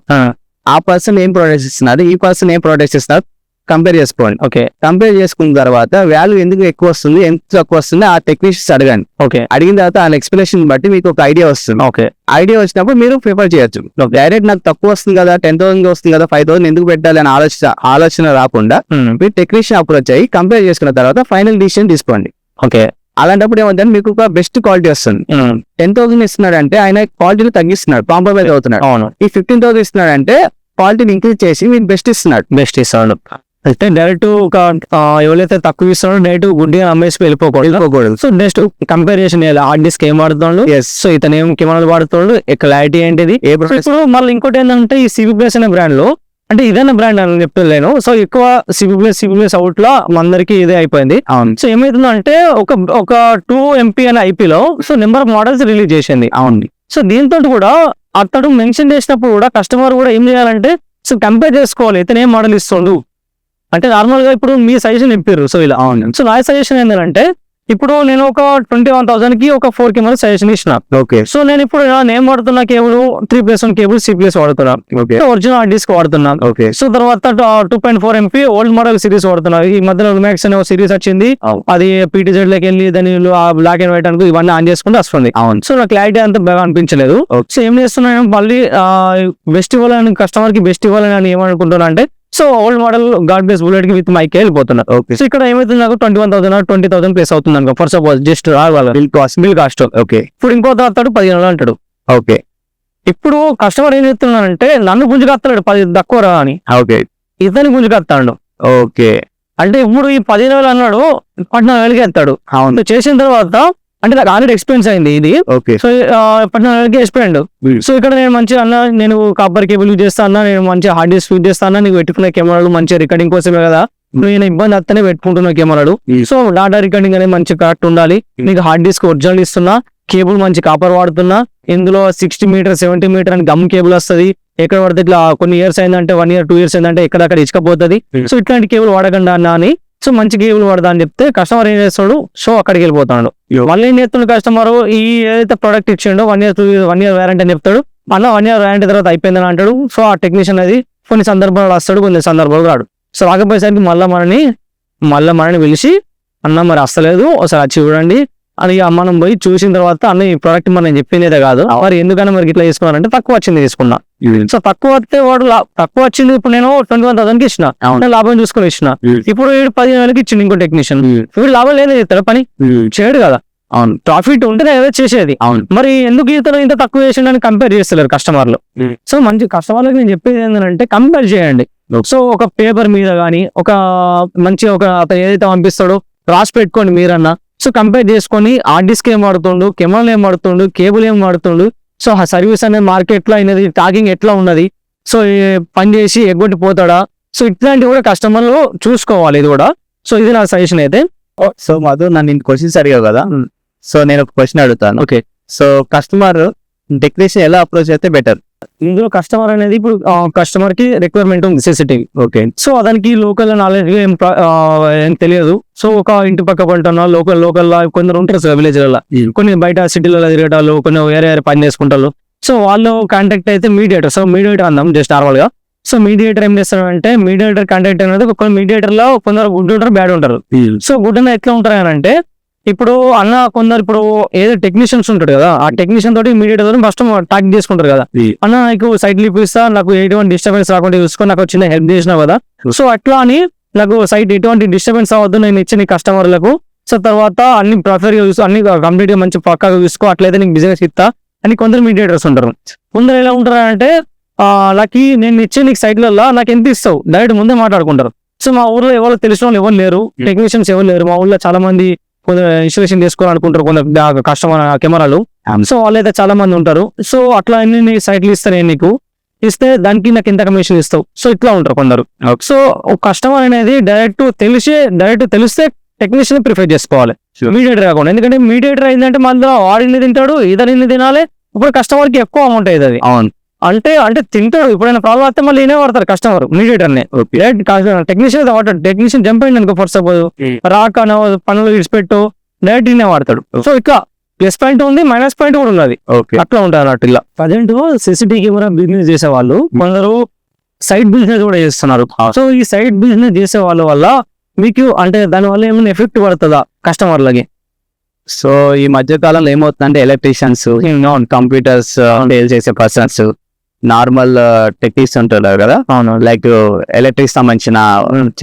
ఆ పర్సన్ ఏం ప్రొడక్ట్స్ ఇస్తున్నారు, ఈ పర్సన్ ఏం ప్రొడక్ట్స్ ఇస్తున్నారు, కంపేర్ చేసుకోండి. ఓకే కంపేర్ చేసుకున్న తర్వాత వాల్యూ ఎందుకు ఎక్కువ వస్తుంది, ఎంత తక్కువ వస్తుంది ఆ టెక్నీషియన్స్ అడగండి. ఓకే అడిగిన తర్వాత ఆ ఎక్స్ప్లెనేషన్ బట్టి మీకు ఒక ఐడియా వస్తుంది. ఓకే ఐడియా వచ్చినప్పుడు మీరు ప్రిఫర్ చేయొచ్చు. డైరెక్ట్ నాకు తక్కువ వస్తుంది కదా, 10,000 వస్తుంది కదా, 5,000 ఎందుకు పెట్టాలి అని ఆలోచన రాకుండా మీరు టెక్నీషియన్ అప్రోచ్ అయ్యి కంపేర్ చేసుకున్న తర్వాత ఫైనల్ డిసిషన్ తీసుకోండి. ఓకే అలాంటప్పుడు ఏమంటే మీకు ఒక బెస్ట్ క్వాలిటీ వస్తుంది. 10,000 ఇస్తున్నాడు అంటే ఆయన క్వాలిటీని తగ్గిస్తున్నాడు, కాంప్రమైజ్ అవుతున్నాడు. అవును ఈ 15,000 ఇస్తున్నాడు అంటే క్వాలిటీని ఇంక్రీజ్ చేసి మీకు బెస్ట్ ఇస్తున్నాడు. బెస్ట్ ఇస్తాడు. అయితే డైరెక్ట్ ఒక ఎవరైతే తక్కువ ఇస్తున్నాడో డైరెక్ట్ గుడ్డిగా అమ్మేసి వెళ్ళిపోకూడదు. సో నెక్స్ట్ కంపేర్ చేసిన హార్డ్ డిస్క్ ఏం వాడుతున్నాడు, సో ఇతను ఏం కెమెరాలు వాడుతున్నాడు, క్లారిటీ ఏంటిది. ఇప్పుడు మళ్ళీ ఇంకోటి ఏంటంటే ఈ సిబి ప్లస్ అనే బ్రాండ్ లో అంటే ఇదైనా బ్రాండ్ అని చెప్తలేను. సో ఎక్కువ సిబి ప్లస్ అవుట్ లో అందరికి ఇదే అయిపోయింది. అవును. సో ఏమైతుందంటే ఒక 2 MP అనే ఐపీలో so number of models release చేసింది. అవును. సో దీంతో కూడా అతడు మెన్షన్ చేసినప్పుడు కూడా కస్టమర్ కూడా ఏం చేయాలంటే సో కంపేర్ చేసుకోవాలి ఇతను ఏం మోడల్ ఇస్తుండు అంటే. నార్మల్ గా ఇప్పుడు మీ సజెషన్ చెప్పారు సో ఇలా. అవును. సో నా సజెషన్ ఏంటంటే ఇప్పుడు నేను ఒక 21,000 కి ఒక 4 కెమెరా సజెషన్ ఇచ్చిన. ఓకే. సో నేను ఇప్పుడు నేను వాడుతున్న కేబుల్ 3+1 కేబుల్ C+ వాడుతున్నా. ఓకే. ఒరిజినల్ హార్డ్ డిస్క్ వాడుతున్నా. ఓకే. సో తర్వాత 2.4 MP ఓల్డ్ మోడల్ సిరీస్ వాడుతున్నా. ఈ మధ్యలో లుమాక్స్ అనే సిరీస్ వచ్చింది, అది PTZ లోకి వెళ్ళి దాని బ్లాక్ అండ్ వైట్ అనుకో ఇవన్నీ ఆన్ చేసుకుంటే వస్తుంది. అవును. సో నా క్లారిటీ అంతా బాగా అనిపించలేదు. సో ఏం చేస్తున్నాను మళ్ళీ బెస్ట్ ఇవ్వాలని కస్టమర్ కి బెస్ట్ ఇవ్వాలని అని ఏమనుకుంటున్నా అంటే so old model God base bullet కి విత్ మైక్ వెళ్ళిపోతున్నా. సో ఇక్కడ ఏమైతుంది నాకు 21,000 20,000 ప్లేస్ అవుతుంది అనుకో for suppose just bill cost. Okay. ఇప్పుడు ఇంకో అతడు 15,000 అంటాడు. ఓకే. ఇప్పుడు కస్టమర్ ఏం చెప్తున్నానంటే నన్ను గుంజుకొస్తాడు 10 తక్కువ రా అని, ఓకే. ఇతని గుంజుకొస్తాడు. ఓకే. అంటే ఇప్పుడు ఈ 15,000 అన్నాడు 14,000కి ఎత్తాడు. అవును. చేసిన తర్వాత అంటే నాకు ఆల్రెడీ ఎక్స్పీరియన్స్ అయింది ఇది. ఓకే. సో 14,000కి ఎక్స్పీరియన్స్. సో ఇక్కడ నేను మంచిగా అన్న నేను కాపర్ కేబుల్ యూజ్ చేస్తా అన్నా, నేను మంచిగా హార్డ్ డిస్క్ యూజ్ చేస్తా అన్నా, నీకు పెట్టుకునే కెమెరాలు మంచిగా రికార్డింగ్ కోసమే కదా, నేను ఇబ్బంది అత్తనే పెట్టుకుంటున్నా కెమెరాలు. సో డాటా రికార్డింగ్ అనేది మంచి కరెక్ట్ ఉండాలి, నీకు హార్డ్ డిస్క్ ఒరిజినల్ ఇస్తున్నా, కేబుల్ మంచి కాపర్ వాడుతున్నా, ఇందులో 60 మీటర్ 70 మీటర్ అని గమ్ కేబుల్ వస్తుంది. ఎక్కడ పడితే ఇట్లా కొన్ని ఇయర్స్ అయిందంటే 1 year 2 years అయిందంటే ఎక్కడక్కడ ఇచ్చకపోతుంది. సో ఇట్లాంటి కేబుల్ వాడకుండా అన్నా అని సో మంచి కేబుల్ వాడదా అని చెప్తే కస్టమర్ ఏం చేస్తాడు సో అక్కడికి వెళ్ళిపోతాడు. మళ్ళీ ఏం చేస్తుండే కస్టమర్ ఈ ఏదైతే ప్రొడక్ట్ ఇచ్చిండో 1 year వారంటీ అని చెప్తాడు. అన్న 1 year వారంటీ తర్వాత అయిపోయిందని అంటాడు. సో ఆ టెక్నీషియన్ అనేది కొన్ని సందర్భాలు వస్తాడు, కొన్ని సందర్భాలు రాడు. సో రాకపోయేసరికి మళ్ళీ మనని పిలిచి అన్న మరి వస్తలేదు ఒకసారి వచ్చి చూడండి అని మనం పోయి చూసిన తర్వాత అన్న ఈ ప్రోడక్ట్ మనం చెప్పిందే కాదు మరి ఎందుకన్నా మరి ఇట్లా తీసుకోవాలంటే తక్కువ వచ్చింది తీసుకున్నా. సో తక్కువ వస్తే వాడు తక్కువ వచ్చింది ఇప్పుడు నేను 21,000కి ఇచ్చిన, నేను లాభం చూసుకొని ఇచ్చిన. ఇప్పుడు 15,000కి ఇచ్చింది ఇంకో టెక్నీషియన్. వీడు లాభం లేదే చేస్తాడు, పని చేయడు కదా. అవును. ప్రాఫిట్ ఉంటేనే ఏదో చేసేది. అవును. మరి ఎందుకు ఇతను ఇంత తక్కువ చేసిండని కంపేర్ చేస్తలేరు కస్టమర్లు. సో మంచి కస్టమర్లకు నేను చెప్పేది ఏంటంటే కంపేర్ చేయండి. సో ఒక పేపర్ మీద కానీ ఒక మంచి ఒక అతను ఏదైతే పంపిస్తాడో రాసి పెట్టుకోండి మీరన్నా. సో కంపేర్ చేసుకొని హార్డ్ డిస్క్ ఏం వాడుతుండు, కెమెరాలు ఏం వాడుతుండు, కేబుల్ ఏం వాడుతుండు, సో ఆ సర్వీస్ అనేది మార్కెట్ లో అయినది, టాకింగ్ ఎట్లా ఉన్నది, సో పని చేసి ఎగ్గొట్టి పోతాడా, సో ఇట్లాంటివి కూడా కస్టమర్లు చూసుకోవాలి. ఇది కూడా సో ఇది నా సజెషన్ అయితే. సో మధు నన్ను క్వశ్చన్స్ అడిగావు కదా, సో నేను ఒక క్వశ్చన్ అడుగుతాను. ఓకే. సో కస్టమర్ టెక్నీషియన్ ఎలా అప్రోచ్ అయితే బెటర్? ఇందులో కస్టమర్ అనేది ఇప్పుడు కస్టమర్ కి రిక్వైర్మెంట్ ఉంది CCTV. ఓకే. సో దానికి లోకల్ నాలెడ్జ్ ఏం తెలియదు. సో ఒక ఇంటి పక్క పంటున్నా లోకల్ కొందరు ఉంటారు సార్ విలేజ్లలో, కొన్ని బయట సిటీలలో తిరగటాలు, కొన్ని వేరే పని చేసుకుంటారు. సో వాళ్ళు కాంటాక్ట్ అయితే మీడియేటర్. సో మీడియేటర్ అందాం జస్ట్ నార్మల్ గా. సో మీడియేటర్ ఏం చేస్తారంటే మీడియేటర్ కాంటాక్ట్ అనేది కొన్ని మీడియేటర్ లో కొందరు గుడ్ ఉంటారు, బ్యాడ్ ఉంటారు. సో గుడ్ అనేది ఎట్లా ఉంటారు అని అంటే ఇప్పుడు అన్న కొందరు ఇప్పుడు ఏదో టెక్నీషియన్స్ ఉంటాడు కదా, ఆ టెక్నీషియన్ తోటి మీడియేటర్ తోటి ఫస్ట్ టాక్ చేసుకుంటారు కదా, అన్న నాకు సైట్ లిప్ ఇస్తా, నాకు ఎటువంటి డిస్టర్బెన్స్ రాకుండా చూసుకొని నాకు చిన్న హెల్ప్ చేసినావు కదా, సో అట్లా అని నాకు సైట్ ఎటువంటి డిస్టర్బెన్స్ అవ్వద్దు నేను ఇచ్చిన కస్టమర్లకు. సో తర్వాత అన్ని ప్రిఫర్ గా చూసుకో, అన్ని కంప్లీట్ గా మంచి పక్కాగా చూసుకో, అట్లయితే నీకు బిజినెస్ ఇస్తా అని కొందరు మీడియేటర్స్ ఉంటారు. కొందరు ఎలా ఉంటారు అంటే నాకు నేను ఇచ్చే నీకు సైట్లలో నాకు ఎంత ఇస్తావు డైరెక్ట్ ముందే మాట్లాడుకుంటారు. సో మా ఊర్లో ఎవరు తెలిసిన వాళ్ళు ఎవరు లేరు, టెక్నీషియన్స్ ఎవరు లేరు. మా ఊర్లో చాలా మంది కొందరు ఇన్స్టాలేషన్ చేసుకోవాలనుకుంటారు కొందరు కస్టమర్ కెమెరాలు. సో వాళ్ళైతే చాలా మంది ఉంటారు. సో అట్లా ఎన్ని సైట్లు ఇస్తా నేను నీకు ఇస్తే దానికి నాకు ఎంత కమిషన్ ఇస్తావు, సో ఇట్లా ఉంటారు కొందరు. సో కస్టమర్ అనేది డైరెక్ట్ తెలిస్తే టెక్నీషియన్ ప్రిఫర్ చేసుకోవాలి, మీడియేటర్ కాకుండా. ఎందుకంటే మీడియేటర్ అయిందంటే మళ్ళీ వాడిని తింటాడు, ఇతని తినాలి, ఇప్పుడు కస్టమర్ కి ఎక్కువ అమౌంట్ అవుతుంది. అవును. అంటే అంటే తింటాడు, ఎప్పుడైనా ప్రాబ్లం వస్తే మళ్ళీ ఈయనే వాడతారు కస్టమర్ మీడియేటర్ ని. టెక్నీషియన్ వాడతాడు, టెక్నీషియన్ జంప్ అయింది అనుకో ఫర్ సపోజ్ రాక పనులు విడిచిపెట్టు డైరెక్ట్ ఈయనే వాడతాడు. సో ఇట్లా ప్లస్ పాయింట్ ఉంది, మైనస్ పాయింట్ కూడా ఉన్నది, అట్లా ఉంటుంది అన్నట్టు. ఇలా ప్రజెంట్ సిసిటీవీ కెమెరా బిజినెస్ చేసే వాళ్ళు కొందరు సైడ్ బిజినెస్ కూడా చేస్తున్నారు. సో ఈ సైడ్ బిజినెస్ చేసే వాళ్ళ వల్ల మీకు అంటే దాని వల్ల ఏమైనా ఎఫెక్ట్ పడుతుందా కస్టమర్లకి? సో ఈ మధ్య కాలంలో ఏమవుతుందంటే ఎలక్ట్రీషియన్స్, కంప్యూటర్స్ సేల్ చేసే పర్సన్స్, నార్మల్ టెక్నీషియన్స్ ఉంటారు కదా, అవును, లైక్ ఎలక్ట్రిక్ సంబంధించిన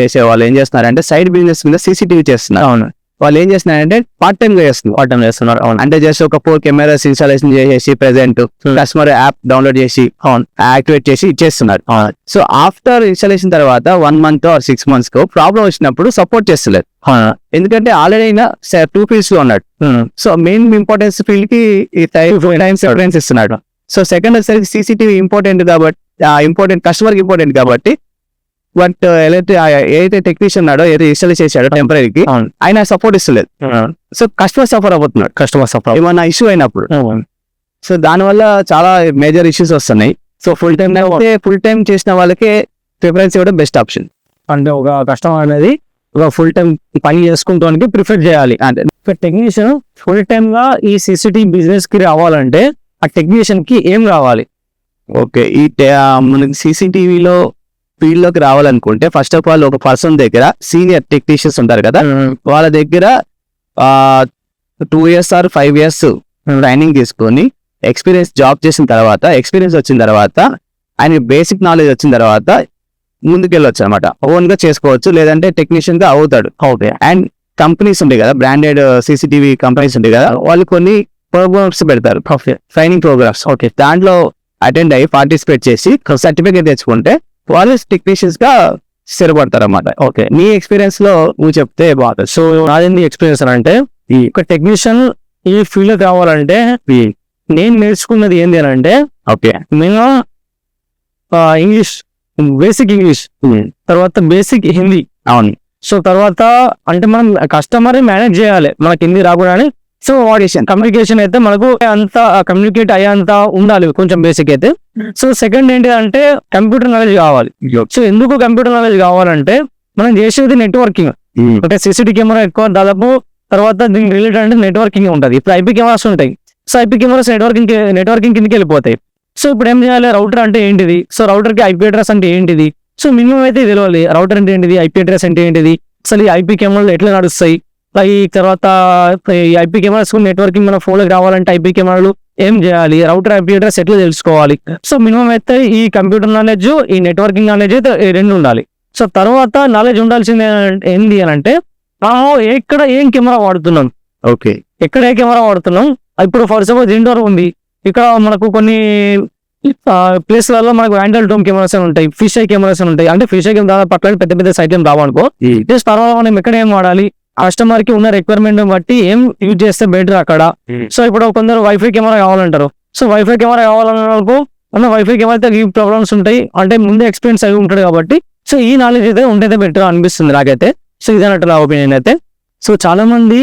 చేసే వాళ్ళు ఏం చేస్తున్నారంటే సైడ్ బిజినెస్ మీద సీసీటీవీ చేస్తున్నారు. అవును, వాళ్ళు ఏం చేస్తున్నారంటే పార్ట్ టైం గా చేస్తున్నారు. అవును, అంటే జస్ట్ ఒక 4 కెమెరాస్ ఇన్స్టాలేషన్ చేసేసి ప్రెసెంట్ కస్టమర్ యాప్ డౌన్లోడ్ చేసి యాక్టివేట్ చేసి ఇచ్చేస్తున్నారు. సో ఆఫ్టర్ ఇన్స్టాలేషన్ తర్వాత 1 month or 6 months కు ప్రాబ్లం వచ్చినప్పుడు సపోర్ట్ చేస్తలేదు, ఎందుకంటే ఆల్రెడీ 2 fields లో ఉన్నాడు. సో మెయిన్ ఇంపార్టెన్స్ ఫీల్డ్ కి టైమ్స్ ప్రిఫరెన్స్ ఇస్తున్నాడు. సో సెకండ్ వచ్చేసరికి సీసీటీవీ ఇంపార్టెంట్ కస్టమర్ కి ఇంపార్టెంట్ కాబట్టి బట్ ఏదైతే టెక్నీషియన్ ఉన్నాడో ఏదైతే ఇన్స్టాల్ చేశాడో టెంపరీకి ఆయన సపోర్ట్ ఇస్తలేదు. సో కస్టమర్ సఫర్ అవుతున్నాడు, ఏమన్నా ఇష్యూ అయినప్పుడు. సో దానివల్ల చాలా మేజర్ ఇష్యూస్ వస్తున్నాయి. సో ఫుల్ టైం చేసిన వాళ్ళకే ప్రిఫరెన్స్ ఇవ్వడం బెస్ట్ ఆప్షన్. అంటే ఒక కస్టమర్ అనేది ఒక ఫుల్ టైం పని చేసుకుంటానికి ప్రిఫర్ చేయాలి. అంటే టెక్నీషియన్ ఫుల్ టైమ్ గా ఈ సిసిటీవీ బిజినెస్ కి రావాలంటే ఆ టెక్నీషియన్ కి ఏం రావాలి? ఓకే, మనకి సీసీటీవీలో ఫీల్డ్ లోకి రావాలనుకుంటే ఫస్ట్ ఆఫ్ ఆల్ ఒక పర్సన్ దగ్గర సీనియర్ టెక్నీషియన్స్ ఉంటారు కదా, వాళ్ళ దగ్గర 2 years or 5 years ట్రైనింగ్ తీసుకొని జాబ్ చేసిన తర్వాత ఎక్స్పీరియన్స్ వచ్చిన తర్వాత ఆయన బేసిక్ నాలెడ్జ్ వచ్చిన తర్వాత ముందుకెళ్ళొచ్చు అనమాట. ఓన్ గా చేసుకోవచ్చు, లేదంటే టెక్నీషియన్ గా అవుతాడు. ఓకే, అండ్ కంపెనీస్ ఉంటాయి కదా, బ్రాండెడ్ సీసీటీవీ కంపెనీస్ ఉంటాయి కదా, వాళ్ళు కొన్ని ప్రోగ్రామ్స్ పెడతారు, ట్రైనింగ్ ప్రోగ్రామ్స్. ఓకే, దాంట్లో అటెండ్ అయ్యి పార్టిసిపేట్ చేసి సర్టిఫికేట్ తెచ్చుకుంటే వాళ్ళు టెక్నీషియన్స్ గా స్థిరపడతారు అన్నమాట. ఓకే, నీ ఎక్స్పీరియన్స్ లో నువ్వు చెప్తే బాగుంటుంది. సో నాదేంది ఎక్స్పీరియన్స్ అంటే ఒక టెక్నీషియన్ ఈ ఫీల్డ్ లోకి రావాలంటే నేను నేర్చుకున్నది ఏంటి అని అంటే, ఓకే, నేను ఇంగ్లీష్, బేసిక్ ఇంగ్లీష్, తర్వాత బేసిక్ హిందీ. అవును. సో తర్వాత అంటే మనం కస్టమర్ మేనేజ్ చేయాలి, మనకి హిందీ రాకూడదని. సో కమ్యూనికేషన్ అయితే మనకు అంత కమ్యూనికేట్ అయ్యేంత ఉండాలి కొంచెం బేసిక్ అయితే. సో సెకండ్ ఏంటి అంటే కంప్యూటర్ నాలెడ్జ్ కావాలి. సో ఎందుకు కంప్యూటర్ నాలెడ్జ్ కావాలంటే మనం చేసేది నెట్వర్కింగ్. అంటే సిసిటీవీ కెమెరా ఎక్కువ దాదాపు తర్వాత దీనికి రిలేటెడ్ అంటే నెట్వర్కింగ్ ఉంటుంది. ఇప్పుడు ఐపీ కెమెరాస్ ఉంటాయి. సో ఐపీ కెమెరాస్ నెట్వర్కింగ్ కిందకి వెళ్ళిపోతాయి. సో ఇప్పుడు ఏం చేయాలి, రౌటర్ అంటే ఏంటిది, సో రౌటర్ కి ఐపీ అడ్రస్ అంటే ఏంటిది, సో మినిమం అయితే తెలియాలి రౌటర్ అంటే ఏంటిది, ఐపీ అడ్రస్ అంటే ఏంటిది, అసలు ఈ ఐపీ కెమెరాలు ఎట్లా నడుస్తాయి, ఈ తర్వాత ఈ ఐపీ కెమెరాస్ నెట్వర్కింగ్ మన ఫోన్లోకి రావాలంటే ఐపీ కెమెరాలు ఏం చేయాలి, రౌటర్ ఐపీ అడ్రస్ ఎట్లా తెలుసుకోవాలి. సో మినిమం అయితే ఈ కంప్యూటర్ నాలెడ్జ్, ఈ నెట్వర్కింగ్ నాలెడ్జ్ అయితే రెండు ఉండాలి. సో తర్వాత నాలెడ్జ్ ఉండాల్సింది ఏంటి అని అంటే మనం ఎక్కడ ఏం కెమెరా వాడుతున్నాం, ఓకే, ఎక్కడ ఏ కెమెరా వాడుతున్నాం. ఇప్పుడు ఫర్ సపోజ్ ఇండోర్ ఉంది, ఇక్కడ మనకు కొన్ని ప్లేస్లలో మనకు హ్యాండల్ డోమ్ కెమెరాస్ ఉంటాయి, ఫిష్ ఐ కెమెరాస్ ఉంటాయి. అంటే ఫిష్ ఐ కెమెరా పట్ల పెద్ద పెద్ద సైట్ ఏం రావనుకో, జస్ట్ తర్వాత మనం ఎక్కడ ఏం వాడాలి, కస్టమర్ కి ఉన్న రిక్వైర్మెంట్ బట్టి ఏం యూజ్ చేస్తే బెటర్ అక్కడ. సో ఇప్పుడు కొందరు వైఫై కెమెరా కావాలంటారు. సో వైఫై కెమెరా కావాలన్న వరకు ఉన్న వైఫై కెమెరా ఈ ప్రాబ్లమ్స్ ఉంటాయి, అంటే ముందే ఎక్స్పీరియన్స్ అయి ఉంటాడు కాబట్టి. సో ఈ నాలెడ్జ్ అయితే ఉంటేదే బెటర్ అనిపిస్తుంది నాకైతే. సో ఇదన్నట్టు నా ఒపీనియన్ అయితే. సో చాలా మంది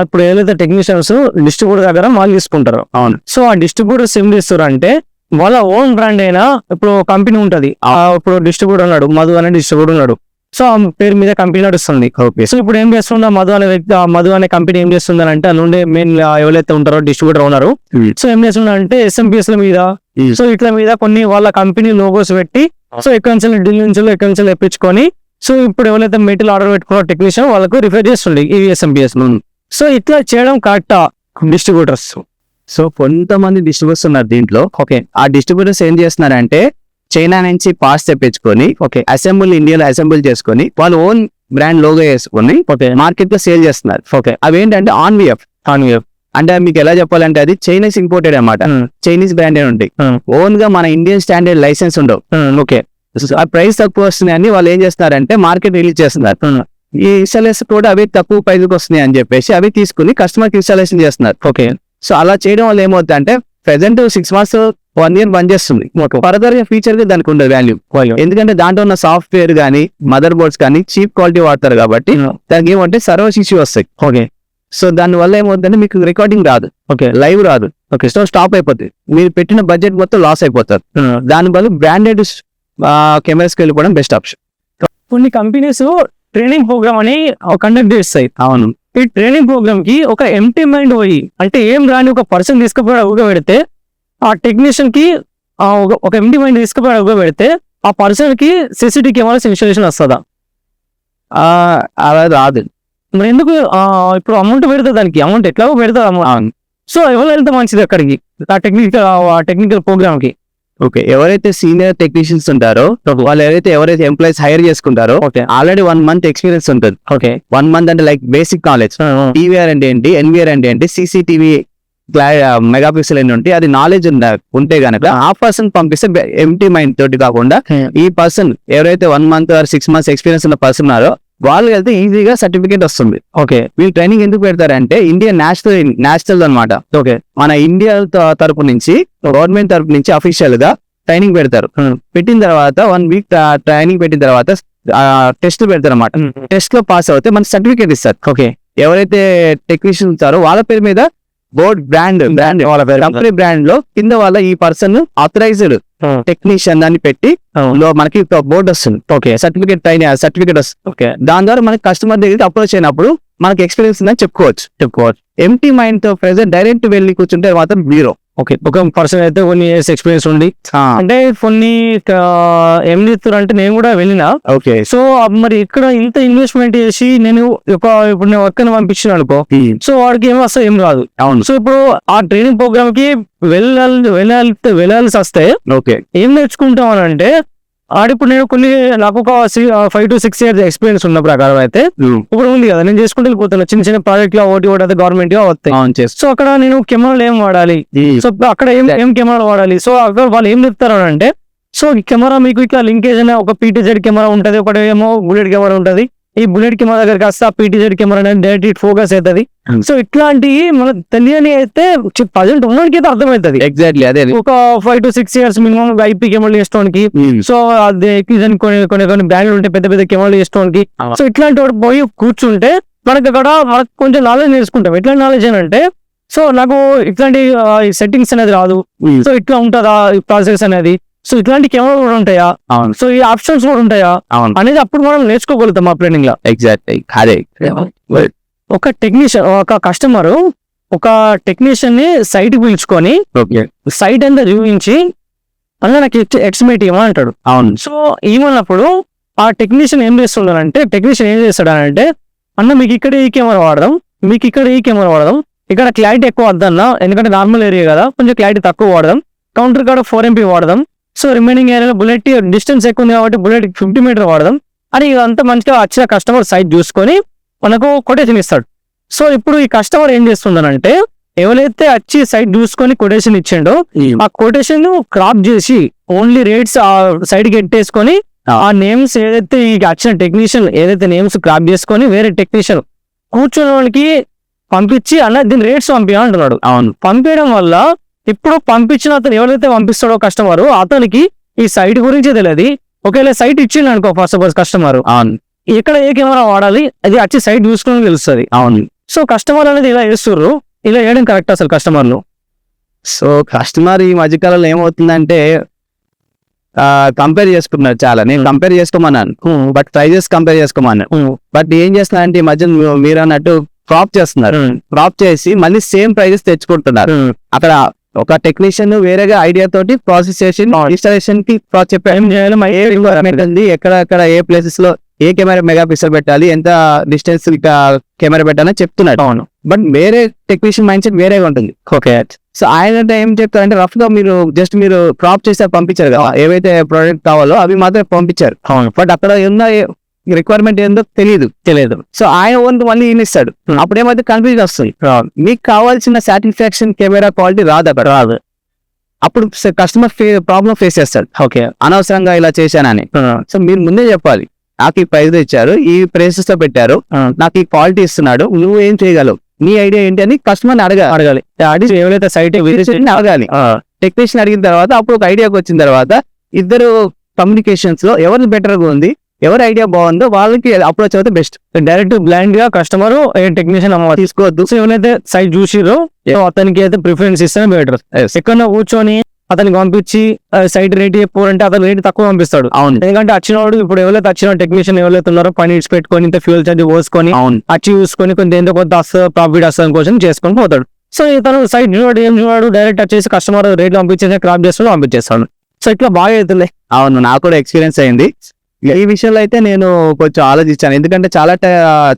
ఇప్పుడు ఏదైతే టెక్నీషియన్స్ డిస్ట్రిబ్యూటర్ దగ్గర వాళ్ళు తీసుకుంటారు. అవును. సో ఆ డిస్ట్రిబ్యూటర్స్ ఏం చేస్తారు అంటే వాళ్ళ ఓన్ బ్రాండ్ అయినా, ఇప్పుడు కంపెనీ ఉంటది, ఇప్పుడు డిస్ట్రిబ్యూటర్ ఉన్నాడు, మధు అనే డిస్ట్రిబ్యూటర్ ఉన్నాడు. సో ఆ పేరు మీద కంపెనీ నడుస్తుంది. ఓకే, సో ఇప్పుడు ఏం చేస్తుందా మధు అనే వ్యక్తి, మధు అనే కంపెనీ ఏం చేస్తుంది అంటే అందులో మెయిన్ ఎవరైతే ఉంటారో డిస్ట్రిబ్యూటర్ ఉన్నారు, సో ఏం చేస్తుండ అంటే SMPS ల మీద, సో ఇట్ల మీద కొన్ని వాళ్ళ కంపెనీ లోగోస్ పెట్టి, సో ఎక్కడి నుంచి ఢిల్లీ నుంచి ఎక్కడి నుంచి తెప్పించుకొని, సో ఇప్పుడు ఎవరైతే మెటీరియల్ ఆర్డర్ పెట్టుకున్న టెక్నీషియన్ వాళ్ళకు రిఫర్ చేస్తుండే ఈ SMPS. సో ఇట్లా చేయడం కరెక్టా డిస్ట్రిబ్యూటర్స్? సో కొంతమంది డిస్ట్రిబ్యూటర్స్ ఉన్నారు దీంట్లో. ఓకే, ఆ డిస్ట్రిబ్యూటర్స్ ఏం చేస్తున్నారంటే చైనా నుంచి పార్ట్స్ తెప్పించుకొని, ఓకే, ఇండియాలో అసెంబుల్ చేసుకొని వాళ్ళ ఓన్ బ్రాండ్ లోగో వేసుకొని మార్కెట్ లో సేల్ చేస్తున్నారు. ఓకే, అవి ఏంటంటే ఆన్విఎఫ్ అంటే మీకు ఎలా చెప్పాలంటే అది చైనీస్ ఇంపోర్టెడ్ అన్నమాట, చైనీస్ బ్రాండెడ్ ఉంటాయి. ఓన్ గా మన ఇండియన్ స్టాండర్డ్ లైసెన్స్ ఉండవు. ఓకే, ఆ ప్రైస్ తక్కువ వస్తున్నాయి అని వాళ్ళు ఏం చేస్తున్నారంటే మార్కెట్ రిలీజ్ చేస్తున్నారు. ఈ ఇన్స్టాలేషన్ కూడా అవి తక్కువ ప్రైస్కి వస్తున్నాయి అని చెప్పేసి అవి తీసుకుని కస్టమర్ కి ఇన్స్టాలేషన్ చేస్తున్నారు. ఓకే, సో అలా చేయడం వల్ల ఏమవుతుంది అంటే ప్రెసెంట్ 6 months 1 year బంద్ చేస్తుంది. ఫర్దర్ ఫీచర్ గా దానికి ఉండదు వాల్యూ, ఎందుకంటే దాంట్లో ఉన్న సాఫ్ట్వేర్ కానీ మదర్ బోర్డ్స్ కానీ చీప్ క్వాలిటీ వాడతారు కాబట్టి దానికి ఏమంటే సర్వీస్ ఇష్యూ వస్తాయి. ఓకే, సో దాని వల్ల ఏమవుతుందంటే మీకు రికార్డింగ్ రాదు, ఓకే లైవ్ రాదు, ఓకే సో స్టాప్ అయిపోతుంది, మీరు పెట్టిన బడ్జెట్ మొత్తం లాస్ అయిపోతారు. దాని బదులు బ్రాండెడ్ కెమెరాస్కి వెళ్ళిపోవడం బెస్ట్ ఆప్షన్. కొన్ని కంపెనీస్ ట్రైనింగ్ ప్రోగ్రామ్ అని కండక్ట్ చేస్తాయి. అవును, ఈ ట్రైనింగ్ ప్రోగ్రామ్ కి ఒక ఎంటీ మైండ్ పోయి అంటే ఏం రాని ఒక పర్సన్ తీసుకుపోయి ఉగబెడితే ఆ టెక్నీషియన్ కి ఒక ఎంటీ మైండ్ తీసుకుపోయి ఉగబెడితే ఆ పర్సన్ కి CCTV కెమెరాస్ ఇన్స్టాలేషన్ వస్తుందా? అలా రాదు. మరి ఎందుకు ఇప్పుడు అమౌంట్ పెడతా, దానికి అమౌంట్ ఎట్లాగో పెడతా అమౌంట్. అవును, సో ఎవరు వెళ్తే మంచిది అక్కడికి ఆ టెక్నికల్ ప్రోగ్రామ్ కి? ఓకే, ఎవరైతే సీనియర్ టెక్నీషియన్స్ ఉంటారో వాళ్ళు ఎవరైతే ఎంప్లాయీస్ హైర్ చేసుకుంటారో ఓకే ఆల్రెడీ 1 month ఎక్స్పీరియన్స్ ఉంటుంది. ఓకే 1 month అంటే లైక్ బేసిక్ నాలెడ్జ్, టీవీఆర్ అంటే ఏంటి, ఎన్వీఆర్ అంటే ఏంటి, CCTV మెగాపిక్సెల్ ఎన్ని ఉంటాయి, అది నాలెడ్జ్ ఉంటే గనక ఆ పర్సన్ పంపిస్తే ఎంటీ మైండ్ తోటి కాకుండా ఈ పర్సన్ ఎవరైతే 1 month or 6 months ఎక్స్పీరియన్స్ ఉన్న పర్సన్ ఉన్నారో వాళ్ళు వెళ్తే ఈజీగా సర్టిఫికేట్ వస్తుంది. ఓకే వీళ్ళు ట్రైనింగ్ ఎందుకు పెడతారంటే ఇండియన్ నేషనల్ అన్నమాట. ఓకే మన ఇండియా తరపు నుంచి గవర్నమెంట్ తరపు నుంచి అఫీషియల్ గా ట్రైనింగ్ పెడతారు. పెట్టిన తర్వాత 1 week ట్రైనింగ్ పెట్టిన తర్వాత టెస్ట్ పెడతారు అన్నమాట. టెస్ట్ లో పాస్ అవుతే మన సర్టిఫికేట్ ఇస్తారు. ఓకే ఎవరైతే టెక్నీషియన్ ఉంటారో వాళ్ళ పేరు మీద బ్రాండ్ వాళ్ళ పేరు కంపెనీ బ్రాండ్ లో కింద వాళ్ళ ఈ పర్సన్ ఆథరైజ్డ్ టెక్నీషియన్ అని పెట్టి మనకి బోర్డు వస్తుంది. ఓకే సర్టిఫికేట్ వస్తుంది. ఓకే దాని ద్వారా మనకి కస్టమర్ దగ్గరికి అప్రోచ్ అయినప్పుడు మనకి ఎక్స్పీరియన్స్ ఉందని చెప్పుకోవచ్చు. ఎంటీ మైండ్ తో ప్రెజెంట్ డైరెక్ట్ వెళ్ళి కూర్చుంటే మాత్రం జీరో. ఓకే ఒక పర్సన్ అయితే కొన్ని ఇయర్స్ ఎక్స్పీరియన్స్ ఉండి అంటే కొన్ని ఏం చేస్తారు అంటే నేను కూడా వెళ్ళినా. ఓకే సో మరి ఇక్కడ ఇంత ఇన్వెస్ట్మెంట్ చేసి నేను ఇప్పుడు నేను వర్క్ పంపించిన అనుకో, సో వాడికి ఏం వస్తా ఏం రాదు. అవును, సో ఇప్పుడు ఆ ట్రైనింగ్ ప్రోగ్రామ్ కి వెళ్ళాల్సి వస్తే ఓకే ఏం నేర్చుకుంటాం అని అంటే ఇప్పుడు నేను నాకు ఒక 5 to 6 years ఎక్స్పీరియన్స్ ఉన్న ప్రకారం అయితే ఇప్పుడు ఉంది కదా, నేను చేసుకుంటూ వెళ్ళిపోతున్నా. చిన్న చిన్న ప్రాజెక్ట్ లో ఒకటి అయితే గవర్నమెంట్ గా వస్తాయి. సో అక్కడ నేను కెమెరాలు ఏం వాడాలి, సో అక్కడ ఏం కెమెరాలు వాడాలి, సో అక్కడ వాళ్ళు ఏం చెప్తారు అని అంటే సో ఈ కెమెరా మీకు ఇట్లా లింకేజ్ అనే ఒక PTZ కెమెరా ఉంటది, ఒకటి ఏమో బుల్లెట్ కెమెరా ఉంటది. ఈ బుల్లెట్ కెమెరా దగ్గరికి వస్తే ఆ PTZ కెమెరా అనేది డైరెక్ట్ ఫోకస్ అవుతుంది. సో ఇట్లాంటివి మనకు తెలియని అయితే ప్రజెంట్ ఉన్నవాడికి అయితే అర్థమవుతుంది. ఎగ్జాక్ట్లీ అదే ఒక 5 to 6 years మినిమం IP కెమెరాలు చేసుకోవడానికి, సో అదే కొన్ని బ్రాండ్లు ఉంటాయి పెద్ద పెద్ద కెమెరాలు చేసుకోవడానికి. సో ఇట్లాంటి వాడు పోయి కూర్చుంటే మనకు కొంచెం నాలెడ్జ్ నేర్చుకుంటాం. ఎట్లాంటి నాలెడ్జ్ అంటే సో నాకు ఇట్లాంటి సెట్టింగ్స్ అనేది రాదు, సో ఇట్లా ఉంటుందా ఈ ప్రాసెస్ అనేది, సో ఇట్లాంటి కెమెరాలు కూడా ఉంటాయా, సో ఈ ఆప్షన్స్ కూడా ఉంటాయా అనేది అప్పుడు మనం నేర్చుకోగలుగుతాం ఆ ట్రైనింగ్ లో. ఎగ్జాక్ట్లీ అదే. ఒక టెక్నీషియన్ ఒక కస్టమర్ ఒక టెక్నీషియన్ ని సైట్ పిలుచుకొని సైట్ అంతా చూపించి అన్న నాకు ఎస్టిమేట్ ఇవ్వమని అంటాడు. అవును, సో ఏమన్నప్పుడు ఆ టెక్నీషియన్ ఏం చేస్తాడంటే అన్న మీకు ఇక్కడ ఈ కెమెరా వాడదాం, మీకు ఇక్కడ ఈ కెమెరా వాడదాం, ఇక్కడ క్లారిటీ ఎక్కువ వద్దన్నా ఎందుకంటే నార్మల్ ఏరియా కదా కొంచెం క్లారిటీ తక్కువ వాడదాం, కౌంటర్ కాడ 4MP వాడదాం, సో రిమైనింగ్ ఏరియాలో బుల్లెట్ డిస్టెన్స్ ఎక్కువ ఉంది కాబట్టి బుల్లెట్ 50 meter వాడదాం అని ఇదంతా మంచిగా వచ్చిన కస్టమర్ సైట్ చూసుకొని మనకు కొటేషన్ ఇస్తాడు. సో ఇప్పుడు ఈ కస్టమర్ ఏం చేస్తుందనంటే ఎవరైతే వచ్చి సైట్ చూసుకొని కొటేషన్ ఇచ్చిండో ఆ కొటేషన్ క్రాప్ చేసి ఓన్లీ రేట్స్ ఆ సైడ్ కి ఎట్టేసుకొని ఆ నేమ్స్ ఏదైతే ఈ వచ్చిన టెక్నీషియన్ ఏదైతే నేమ్స్ క్రాప్ చేసుకొని వేరే టెక్నీషియన్ కూర్చున్న వాళ్ళకి పంపించి అన్న దీని రేట్స్ అంటున్నాడు. అవును, పంపించడం వల్ల ఇప్పుడు పంపించిన అతను ఎవరైతే పంపిస్తాడో కస్టమర్ అతనికి ఈ సైట్ గురించి తెలియదు. ఒకవేళ సైట్ ఇచ్చిండు అనుకో ఫస్ట్ ఆఫ్ ఆల్ కస్టమర్ ఎక్కడ ఏ కెమెరా వాడాలి అది వచ్చి సైట్ చూసుకుని తెలుస్తుంది. అవును, సో కస్టమర్ అనేది ఇలా చేస్తుర్రు, ఇలా చేయడం కరెక్ట్ అసలు కస్టమర్లు? సో కస్టమర్ ఈ మధ్యకాలంలో ఏమవుతుందంటే కంపేర్ చేసుకున్నారు చాలా. నేను కంపేర్ చేసుకోమన్నాను, బట్ ప్రైజెస్ కంపేర్ చేసుకోమన్నాను. బట్ ఏం చేస్తున్నా అంటే ఈ మధ్య మీరు అన్నట్టు క్రాప్ చేస్తున్నారు. క్రాప్ చేసి మళ్ళీ సేమ్ ప్రైజెస్ తెచ్చుకుంటున్నారు. అక్కడ ఒక టెక్నీషియన్ వేరేగా ఐడియా తోటి ప్రాసెస్ చేసి ఇన్స్టాలేషన్ కి చెప్పాలి ఎక్కడ ఏ ప్లేసెస్ లో ఏ కెమెరా మెగాపిక్సెల్ పెట్టాలి, ఎంత డిస్టెన్స్ కెమెరా పెట్టాలని చెప్తున్నాడు. అవును, బట్ వేరే టెక్నీషియన్ మైండ్ సెట్ వేరేగా ఉంటుంది. ఓకే, సో ఆయన ఏం చెప్తారంటే రఫ్ గా మీరు క్రాప్ చేసి పంపించారు కదా, ఏవైతే ప్రోడక్ట్ కావాలో అవి మాత్రం పంపించారు. బట్ అక్కడ ఉన్న రిక్వైర్మెంట్ ఏందో తెలియదు. సో ఆయన వంతు మళ్ళీ ఈయన ఇస్తాడు. అప్పుడు ఏమైతే కన్ఫ్యూజన్ వస్తుంది, మీకు కావాల్సిన సాటిస్ఫాక్షన్ కెమెరా క్వాలిటీ రాదు. అప్పుడు కస్టమర్ ప్రాబ్లం ఫేస్ చేస్తాడు. ఓకే, అనవసరంగా ఇలా చేశానని. సో మీరు ముందే చెప్పాలి, నాకు ఈ ప్రైస్ ఇచ్చారు, ఈ ప్రైసెస్ తో పెట్టారు, నాకు ఈ క్వాలిటీ ఇస్తున్నాడు, నువ్వు ఏం చేయగలవు, నీ ఐడియా ఏంటి అని కస్టమర్ అడగాలి. ఎవరైతే సైట్ అడగాలి. టెక్నీషియన్ అడిగిన తర్వాత అప్పుడు ఒక ఐడియాకి వచ్చిన తర్వాత ఇద్దరు కమ్యూనికేషన్స్ లో ఎవరు బెటర్ గా ఉంది, ఎవరి ఐడియా బాగుందో వాళ్ళకి అప్రోచ్ అవుతే బెస్ట్. డైరెక్ట్ బ్లైండ్ గా కస్టమర్ టెక్నీషియన్ తీసుకోవద్దు. సో ఎవరైతే సైట్ చూసిరో అతనికి అయితే ప్రిఫరెన్స్ ఇస్తేనే బెటర్. ఎక్కడో కూర్చొని అతనికి పంపించి సైట్ రేట్ చెప్పారంటే అతను రేట్ తక్కువ పంపిస్తాడు. అవును, ఎందుకంటే వచ్చినవాడు ఇప్పుడు ఎవరైతే వచ్చిన టెక్నీషియన్ ఎవరైతే ఉన్నారో పని ఇచ్చి పెట్టుకొని ఇంత ఫ్యూల్ ఛార్జ్ పోసుకొని అవును, వచ్చి చూసుకొని కొంత ఎంతో కొంత ప్రాఫిట్ వస్తుంది కోసం చేసుకొని పోతాడు. సో ఇతను సైట్ చూడాడు ఏం చూడాడు డైరెక్ట్ వచ్చేసి కస్టమర్ రేట్లు పంపించేసి క్రాప్ చేస్తాడు పంపించేస్తాడు. సో ఇట్లా బాగా అవుతుంది. అవును, నాకు కూడా ఎక్స్పీరియన్స్ అయింది. ఈ విషయంలో అయితే నేను కొంచెం ఆలోచించాను, ఎందుకంటే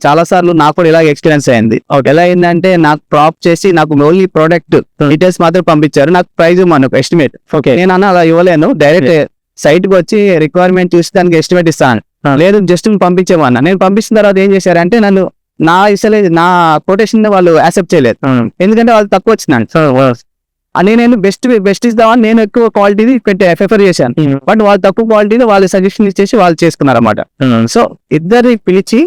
చాలా సార్లు నాకు కూడా ఇలాగ ఎక్స్పీరియన్స్ అయింది. ఎలా అయిందంటే నాకు క్రాప్ చేసి నాకు ఓన్లీ ప్రోడక్ట్ డీటెయిల్స్ మాత్రం పంపించారు, నాకు ప్రైజ్ మనకు ఎస్టిమేట్. ఓకే, నేను అలా ఇవ్వలేను, డైరెక్ట్ సైట్ కి వచ్చి రిక్వైర్మెంట్ చూసి దానికి ఎస్టిమేట్ ఇస్తాను. లేదు జస్ట్ పంపించేమన్నా. నేను పంపించిన తర్వాత ఏం చేశారంటే నన్ను నా కొటేషన్ వాళ్ళు యాక్సెప్ట్ చేయలేదు, ఎందుకంటే వాళ్ళు తక్కువ వచ్చిందండి. నేను బెస్ట్ ఇద్దామని నేను ఎక్కువ క్వాలిటీది ప్రిఫర్ చేశాను, బట్ వాళ్ళు తక్కువ క్వాలిటీని వాళ్ళు సజెషన్ ఇచ్చేసి వాళ్ళు చేసుకున్నారు అన్నమాట. సో ఇద్దరిని పిలిచి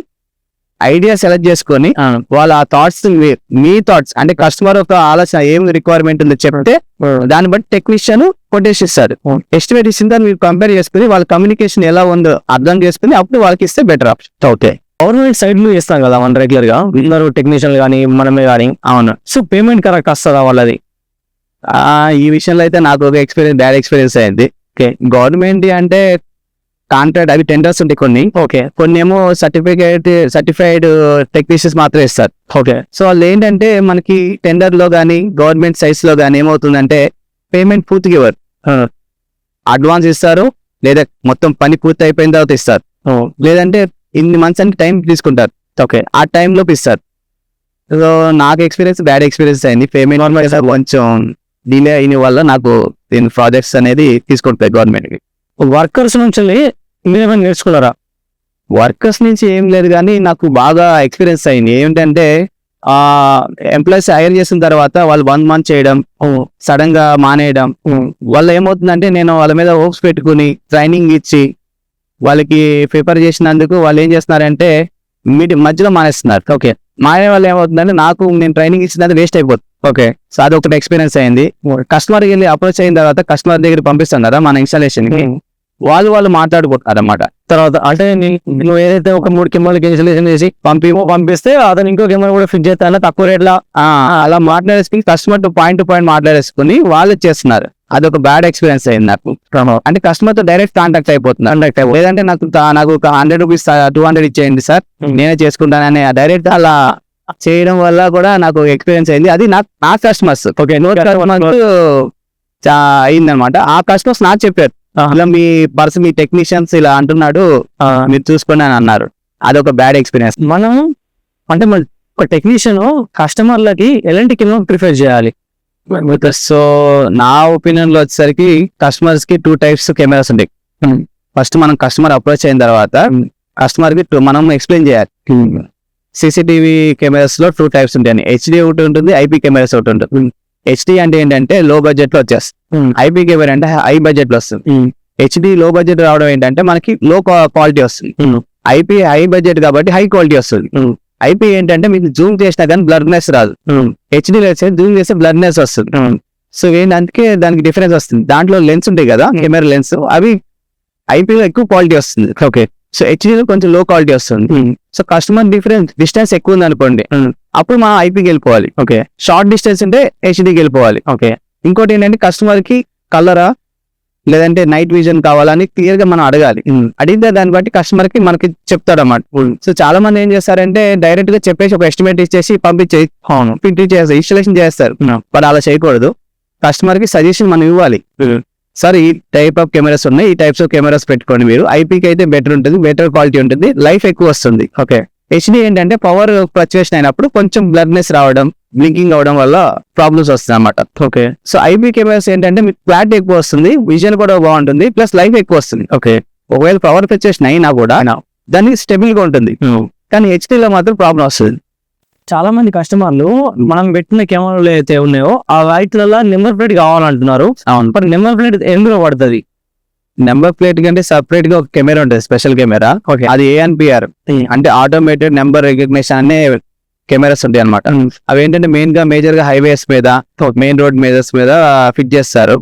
ఐడియా సెలెక్ట్ చేసుకొని వాళ్ళ ఆ థాట్స్ మీ థాట్స్ అంటే కస్టమర్ ఒక ఆలోచన ఏం రిక్వైర్మెంట్ ఉందో చెప్తే దాన్ని బట్టి టెక్నీషియన్ కొటేషన్ ఇస్తారు. ఎస్టిమేట్ ఇచ్చిన దాన్ని మీరు కంపేర్ చేసుకుని వాళ్ళ కమ్యూనికేషన్ ఎలా ఉందో అర్థం చేసుకుని అప్పుడు వాళ్ళకి ఇస్తే better option. Okay, government side లో చేస్తాం కదా మనం రెగ్యులర్ గా అందరూ టెక్నీషియన్ కానీ మనమే కానీ. అవును, సో పేమెంట్ కరెక్ట్ వస్తుందా వాళ్ళది? ఈ విషయంలో అయితే నాకు ఒక బ్యాడ్ ఎక్స్పీరియన్స్ అయింది. ఓకే, గవర్నమెంట్ అంటే కాంట్రాక్ట్ అవి టెండర్స్ ఉంటాయి కొన్ని. ఓకే, కొన్ని ఏమో సర్టిఫైడ్ టెక్నీషియన్స్ మాత్రమే ఇస్తారు. ఓకే, సో వాళ్ళు ఏంటంటే మనకి టెండర్ లో కానీ గవర్నమెంట్ సైట్స్ లో కానీ ఏమవుతుందంటే పేమెంట్ పూర్తిగా ఇవ్వరు, అడ్వాన్స్ ఇస్తారు లేదా మొత్తం పని పూర్తి అయిపోయిన తర్వాత ఇస్తారు, లేదంటే ఇన్ని మంత్స్ అంటే టైం తీసుకుంటారు. ఓకే, ఆ టైం లోపు ఇస్తారు. సో నాకు బ్యాడ్ ఎక్స్పీరియన్స్ అయింది. పేమెంట్ కొంచెం డిలే అయిన వల్ల నాకు దీని ప్రాజెక్ట్స్ అనేది తీసుకుంటాయి గవర్నమెంట్ కి. వర్కర్స్ నుంచి మీరేమైనా నేర్చుకున్నారా? వర్కర్స్ నుంచి ఏం లేదు కానీ నాకు బాగా ఎక్స్పీరియన్స్ అయింది. ఏంటంటే ఎంప్లాయీస్ హైర్ చేసిన తర్వాత వాళ్ళు 1 month చేయడం, సడన్ గా మానేయడం వల్ల ఏమవుతుందంటే నేను వాళ్ళ మీద హోప్స్ పెట్టుకుని ట్రైనింగ్ ఇచ్చి వాళ్ళకి ప్రిపేర్ చేసినందుకు వాళ్ళు ఏం చేస్తున్నారంటే మధ్యలో మానేస్తున్నారు. ఓకే, మానే వాళ్ళు ఏమవుతుందంటే నేను ట్రైనింగ్ ఇచ్చినది వేస్ట్ అయిపోతుంది. ఓకే, సో అది ఒకటి ఎక్స్పీరియన్స్ అయింది. కస్టమర్కి వెళ్ళి అప్రోచ్ అయిన తర్వాత కస్టమర్ దగ్గర పంపిస్తాం కదా మన ఇన్స్టాలేషన్ కి, వాళ్ళు మాట్లాడుకుంటారు అన్నమాట. తర్వాత అంటే నువ్వు ఏదైతే ఒక 3 కెమెరాలకి ఇన్స్టాలేషన్ చేసి పంపిస్తే అతను ఇంకో కెమెరా కూడా ఫిట్ చేస్తా తక్కువ రేట్లా అలా మాట్లాడేసుకుని కస్టమర్ టు పాయింట్ మాట్లాడేసుకుని వాళ్ళు చేస్తున్నారు. అదొక బ్యాడ్ ఎక్స్పీరియన్స్ అయింది నాకు. అంటే కస్టమర్ తో డైరెక్ట్ కాంటాక్ట్ అయిపోతుంది. లేదంటే నాకు ఒక 100 రూపీస్ 200 ఇచ్చేయండి సార్ నేనే చేసుకుంటానని డైరెక్ట్ అలా చేయడం వల్ల కూడా నాకు ఎక్స్పీరియన్స్ అయింది. అది నా కస్టమర్స్. ఓకే, అయిందనమాట. ఆ కస్టమర్స్ నాకు చెప్పారు ఇలా మీ టెక్నీషియన్స్ ఇలా అంటున్నాడు మీరు చూసుకోండి అని అన్నారు. అదొక బ్యాడ్ ఎక్స్పీరియన్స్. మనం అంటే ఒక టెక్నీషియన్ కస్టమర్లకి ఎలాంటి కెమెరా ప్రిఫర్ చేయాలి? సో నా ఒపీనియన్ లో వచ్చేసరికి కస్టమర్స్ కి 2 types కెమెరాస్ ఉంటాయి. ఫస్ట్ మనం కస్టమర్ అప్రోచ్ అయిన తర్వాత కస్టమర్ కి మనం ఎక్స్ప్లెయిన్ చేయాలి. సీసీటీవీ కెమెరాస్ లో 2 types ఉంటాయి. హెచ్డి ఒకటి ఉంటుంది, ఐపీ కెమెరాస్ ఒకటి ఉంటుంది. హెచ్డి అంటే ఏంటంటే లో బడ్జెట్ లో వచ్చేస్తుంది, ఐపీ కెమెరా అంటే హై బడ్జెట్ లో వస్తుంది. హెచ్డి లో బడ్జెట్ రావడం ఏంటంటే మనకి లో క్వాలిటీ వస్తుంది, ఐపీ హై బడ్జెట్ కాబట్టి హై క్వాలిటీ వస్తుంది. ఐపీ ఏంటంటే మీకు జూమ్ చేసినా కానీ బ్లర్నెస్ రాదు, హెచ్డి జూమ్ చేస్తే బ్లర్నెస్ వస్తుంది. సో అందుకే దానికి డిఫరెన్స్ వస్తుంది. దాంట్లో లెన్స్ ఉంటాయి కదా కెమెరా లెన్స్, అవి ఐపీలో ఎక్కువ క్వాలిటీ వస్తుంది. ఓకే, సో హెచ్డీలో కొంచెం లో క్వాలిటీ వస్తుంది. సో కస్టమర్ డిస్టెన్స్ ఎక్కువ ఉంది అనుకోండి, అప్పుడు మనం ఐపీకి వెళ్ళిపోవాలి. ఓకే, షార్ట్ డిస్టెన్స్ ఉంటే హెచ్డీకి వెళ్ళిపోవాలి. ఓకే, ఇంకోటి ఏంటంటే కస్టమర్ కి కలరా లేదంటే నైట్ విజన్ కావాలని క్లియర్ గా మనం అడగాలి. అడిగితే దాన్ని బట్టి కస్టమర్ కి మనకి చెప్తాడు అన్నమాట. సో చాలా మంది ఏం చేస్తారంటే డైరెక్ట్ గా చెప్పేసి ఒక ఎస్టిమేట్ ఇచ్చేసి పంపించే ఇన్స్టాలేషన్ చేస్తారు. బట్ అలా చేయకూడదు. కస్టమర్ కి సజెషన్ మనం ఇవ్వాలి. సార్ ఈ టైప్ ఆఫ్ కెమెరాస్ ఉన్నాయి, ఈ టైప్స్ ఆఫ్ కెమెరాస్ పెట్టుకోండి మీరు. ఐపీకి అయితే బెటర్ ఉంటుంది, బెటర్ క్వాలిటీ ఉంటుంది, లైఫ్ ఎక్కువ వస్తుంది. ఓకే, హెచ్డి ఏంటంటే పవర్ ఫ్లక్చుయేషన్ అయినప్పుడు కొంచెం బ్లర్నెస్ రావడం, బ్లింకింగ్ అవడం వల్ల ప్రాబ్లమ్స్ వస్తాయి అన్నమాట. ఓకే, సో ఐపీ కెమెరాస్ ఏంటంటే మీకు క్లారిటీ ఎక్కువ వస్తుంది, విజన్ కూడా బాగుంటుంది, ప్లస్ లైఫ్ ఎక్కువ వస్తుంది. ఓకే, ఒకవేళ పవర్ ఫ్లక్చుయేషన్ అయినా కూడా దాన్ని స్టెబుల్ గా ఉంటుంది. కానీ హెచ్డీలో మాత్రం ప్రాబ్లం వస్తుంది. చాలా మంది కస్టమర్లు మనం పెట్టిన కెమెరాలు అయితే ఉన్నాయో ఆ వాటిలలో నెంబర్ ప్లేట్ కావాలంటున్నారు. అవును, మరి నెంబర్ ప్లేట్ ఎందులో పడుతుంది? నెంబర్ ప్లేట్ కంటే సెపరేట్ గా ఒక కెమెరా ఉంటుంది, స్పెషల్ కెమెరా. అది ANPR అంటే ఆటోమేటెడ్ నెంబర్ రికగ్నిషన్ అనే కెమెరాస్ ఉంటాయి అనమాట. అవి ఏంటంటే మేజర్ గా హైవేస్ మీద, మెయిన్ రోడ్ మీద ఫిట్ చేస్తారు.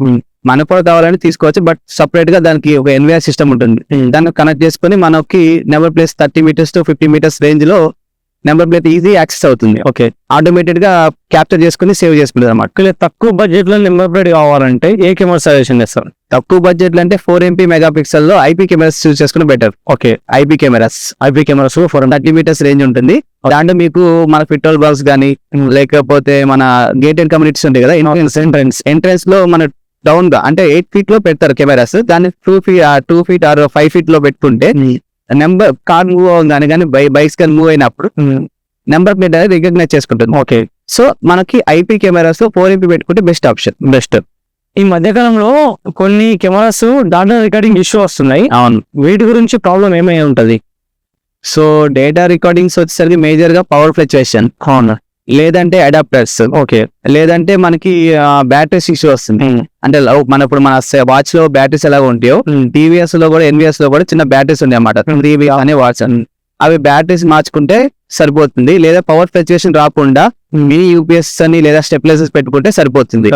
మనకు కూడా కావాలని తీసుకోవచ్చు, బట్ సపరేట్ గా దానికి ఒక ఎన్విఆర్ సిస్టమ్ ఉంటుంది. దాన్ని కనెక్ట్ చేసుకుని మనకి number place 30 meters to 50 meters range లో నెంబర్ ప్లేట్ ఈజీ యాక్సెస్ అవుతుంది. ఓకే, ఆటోమేటెడ్ గా క్యాప్చర్ చేసుకుని సేవ్ చేసుకుంటుంది అనమాట. తక్కువ బడ్జెట్ లో నెంబర్ ప్లేట్ కావాలంటే ఏ కెమెరా సజెషన్ చేస్తారు? తక్కువ బడ్జెట్ అంటే 4MP మెగాపిక్సెల్ లో ఐపీ కెమెరాస్ యూజ్ చేసుకుని better. Okay, IP cameras 30 meters range ఉంటుంది. దాంట్లో మీకు మన పెట్రోల్ బాక్స్ గానీ లేకపోతే మన గేటెడ్ కమ్యూనిటీస్ ఉంటాయి కదా, ఎంట్రన్స్ లో మన డౌన్ గా అంటే 8 feet లో పెడతారు కెమెరాస్. దాన్ని 2 feet or 5 feet లో పెట్టుకుంటే నెంబర్ కార్ మూవ్ అవుతుంది కానీ బైక్స్ కానీ మూవ్ అయినప్పుడు నెంబర్ ప్లేట్ అనేది రికగ్నైజ్ చేసుకుంటుంది. ఓకే, సో మనకి ఐపీ కెమెరాస్ 4MP పెట్టుకుంటే బెస్ట్ ఆప్షన్. బెస్ట్. ఈ మధ్యకాలంలో కొన్ని కెమెరాస్ డాటా రికార్డింగ్ ఇష్యూ వస్తున్నాయి. అవును, వీటి గురించి ప్రాబ్లం ఏమై ఉంటది? సో డేటా రికార్డింగ్స్ వచ్చేసరికి మేజర్ గా పవర్ ఫ్లక్చుయేషన్, అవును, లేదంటే అడాప్టర్స్, ఓకే, లేదంటే మనకి బ్యాటరీస్ ఇష్యూ వస్తుంది. అంటే మన ఇప్పుడు మన వాచ్ లో బ్యాటరీస్ ఎలా ఉంటాయో టీవీఎస్ లో కూడా ఎన్విఎస్ లో కూడా చిన్న బ్యాటరీస్ ఉన్నాయి అన్నమాట. 3V అనే వాచ్ అవి బ్యాటరీస్ మార్చుకుంటే సరిపోతుంది. లేదా పవర్ ఫ్లక్చుయేషన్ రాకుండా మినీ యూపీఎస్ అని లేదా స్టెబిలైజర్స్ పెట్టుకుంటే సరిపోతుంది.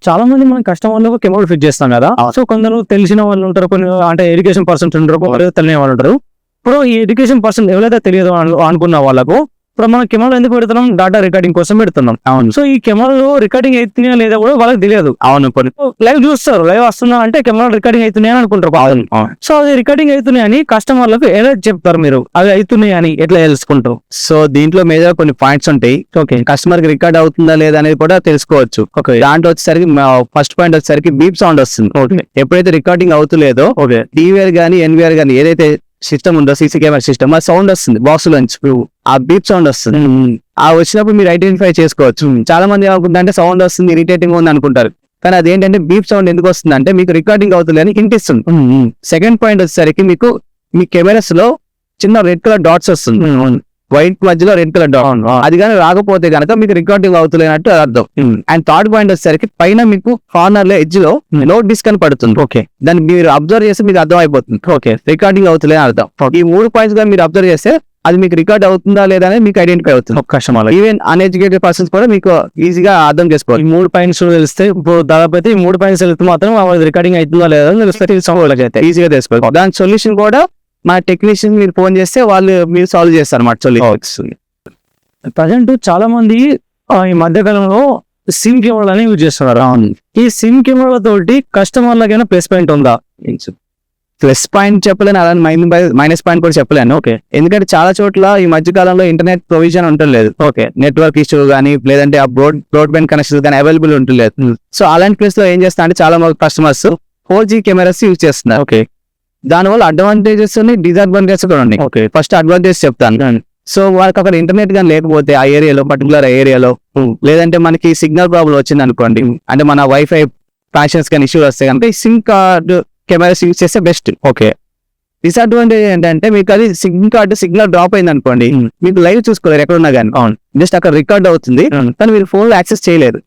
చాలా మంది మనం కస్టమర్లకు కెమెరా ఫిట్ చేస్తాం కదా. సో కొందరు తెలిసిన వాళ్ళు ఉంటారు, కొన్ని అంటే ఎడ్యుకేషన్ పర్సన్స్ ఉంటారు, కొందరు తెలియని వాళ్ళు ఉంటారు. ఇప్పుడు ఈ ఎడ్యుకేషన్ పర్సన్ ఎవరైతే తెలియదు అనుకున్న వాళ్ళకు ఇప్పుడు మనం కెమెరా ఎందుకు పెడుతున్నాం? డాటా రికార్డింగ్ కోసం పెడుతున్నాం. అవును, సో ఈ కెమెరాలో రికార్డింగ్ అవుతున్నాయా లేదా కూడా వాళ్ళకి తెలియదు. అవును, లైవ్ చూస్తారు, లైవ్ వస్తున్నా అంటే కెమెరా రికార్డింగ్ అవుతున్నాయని అనుకుంటారు. సో అది రికార్డింగ్ అవుతున్నాయని కస్టమర్లకు ఎలా చెప్తారు మీరు? అవి అవుతున్నాయని ఎట్లా తెలుసుకుంటారు? సో దీంట్లో మేజర్ కొన్ని పాయింట్స్ ఉంటాయి. ఓకే, కస్టమర్ కి రికార్డ్ అవుతుందా లేదా అనేది కూడా తెలుసుకోవచ్చు. ఓకే, దాంట్లో వచ్చేసరికి ఫస్ట్ పాయింట్ వచ్చేసరికి బీప్ సౌండ్ వస్తుంది. ఓకే, ఎప్పుడైతే రికార్డింగ్ అవుతలేదో ఓకే, టీవీఆర్ గానీ ఎన్వీఆర్ గానీ ఏదైతే సిస్టమ్ ఉందో సీసీ కెమెరా సిస్టమ్, ఆ సౌండ్ వస్తుంది బాక్స్ లోంచి, ఆ బీప్ సౌండ్ వస్తుంది. ఆ వచ్చినప్పుడు మీరు ఐడెంటిఫై చేసుకోవచ్చు. చాలా మంది ఏమనుకుంటారంటే సౌండ్ వస్తుంది ఇరిటేటింగ్ ఉంది అనుకుంటారు, కానీ అదేంటంటే బీప్ సౌండ్ ఎందుకు వస్తుంది అంటే మీకు రికార్డింగ్ అవుతుంది అని హింట్ ఇస్తుంది. సెకండ్ పాయింట్ వచ్చేసరికి మీకు మీ కెమెరాస్ లో చిన్న రెడ్ కలర్ డాట్స్ వస్తుంది, వైట్ మధ్యలో రెడ్ కలర్ డాట్. అది కానీ రాకపోతే కనుక మీకు రికార్డింగ్ అవుతులేనట్టు అర్థం. అండ్ థర్డ్ పాయింట్ వచ్చేసరికి పైన మీకు కార్నర్ లో ఎడ్జ్ లో నో డిస్క్ అని పడుతుంది. ఓకే, దాన్ని మీరు అబ్జర్వ్ చేస్తే మీకు అర్థం అయిపోతుంది. ఓకే, రికార్డింగ్ అవుతులే అర్థం. ఈ 3 పాయింట్స్ గా మీరు అబ్జర్వ్ చేస్తే అది మీకు రికార్డ్ అవుతుందా లేదా అనేది మీకు ఐడెంటిఫై అవుతుంది. కస్టమర్ ఈవెన్ అన్ఎడ్యుకేటెడ్ పర్సన్స్ కూడా మీకు ఈజీగా అర్థం చేసుకోవాలి. ఈ 3 పాయింట్స్ తెలిస్తే ఇప్పుడు దాదాపు అయితే ఈ 3 పాయింట్స్ వెళ్తే మాత్రం రికార్డింగ్ అవుతుందా లేదా తెలుస్తే ఈజీగా తెలుసుకోవాలి. దాని సొల్యూషన్ కూడా మా టెక్నీషియన్ మీరు ఫోన్ చేస్తే వాళ్ళు మీరు సాల్వ్ చేస్తారు అన్నమాట సొల్యూషన్. ప్రజెంట్ చాలా మంది ఈ మధ్యకాలంలో సిమ్ కెమెరాలని యూజ్ చేస్తున్నారు. ఈ సిమ్ కెమెరా తోటి కస్టమర్లకైనా ప్లస్ పాయింట్ ఉందా? ప్లస్ పాయింట్ చెప్పలేను, అలానే మైనస్ పాయింట్ కూడా చెప్పలేను. ఓకే, ఎందుకంటే చాలా చోట్ల ఈ మధ్య కాలంలో ఇంటర్నెట్ ప్రొవిజన్ ఉండలేదు. ఓకే, నెట్వర్క్ ఇష్యూ కానీ లేదంటే ఆ బ్రాడ్బ్యాండ్ కనెక్షన్ కానీ అవైలబుల్ ఉండలేదు. సో అలాంటి ప్లేస్ లో ఏం చేస్తా అంటే చాలా మంది కస్టమర్స్ 4G కెమెరాస్ యూజ్ చేస్తున్నారు. ఓకే, దానివల్ల అడ్వాంటేజెస్ ఉన్నాయి, డిసడ్వాంటేజెస్ కూడా ఉన్నాయి. ఓకే, ఫస్ట్ అడ్వాంటేజ్ చెప్తాను. సో వాళ్ళకి అక్కడ ఇంటర్నెట్ కానీ లేకపోతే ఆ ఏరియాలో పర్టికులర్ ఏరియాలో లేదంటే మనకి సిగ్నల్ ప్రాబ్లం వచ్చింది అనుకోండి, అంటే మన వైఫై కనెక్షన్స్ కానీ ఇష్యూ వస్తే కనుక ఈ సిమ్ కార్డు కెమెరాస్ యూజ్ చేస్తే బెస్ట్. ఓకే, డిసడ్వాంటేజ్ ఏంటంటే మీకు అది సిమ్ కార్డు సిగ్నల్ డ్రాప్ అయింది అనుకోండి, మీకు లైవ్ చూసుకోలేరు ఎక్కడున్నా కానీ, జస్ట్ అక్కడ రికార్డ్ అవుతుంది కానీ మీరు ఫోన్ లో యాక్సెస్ చేయలేరు.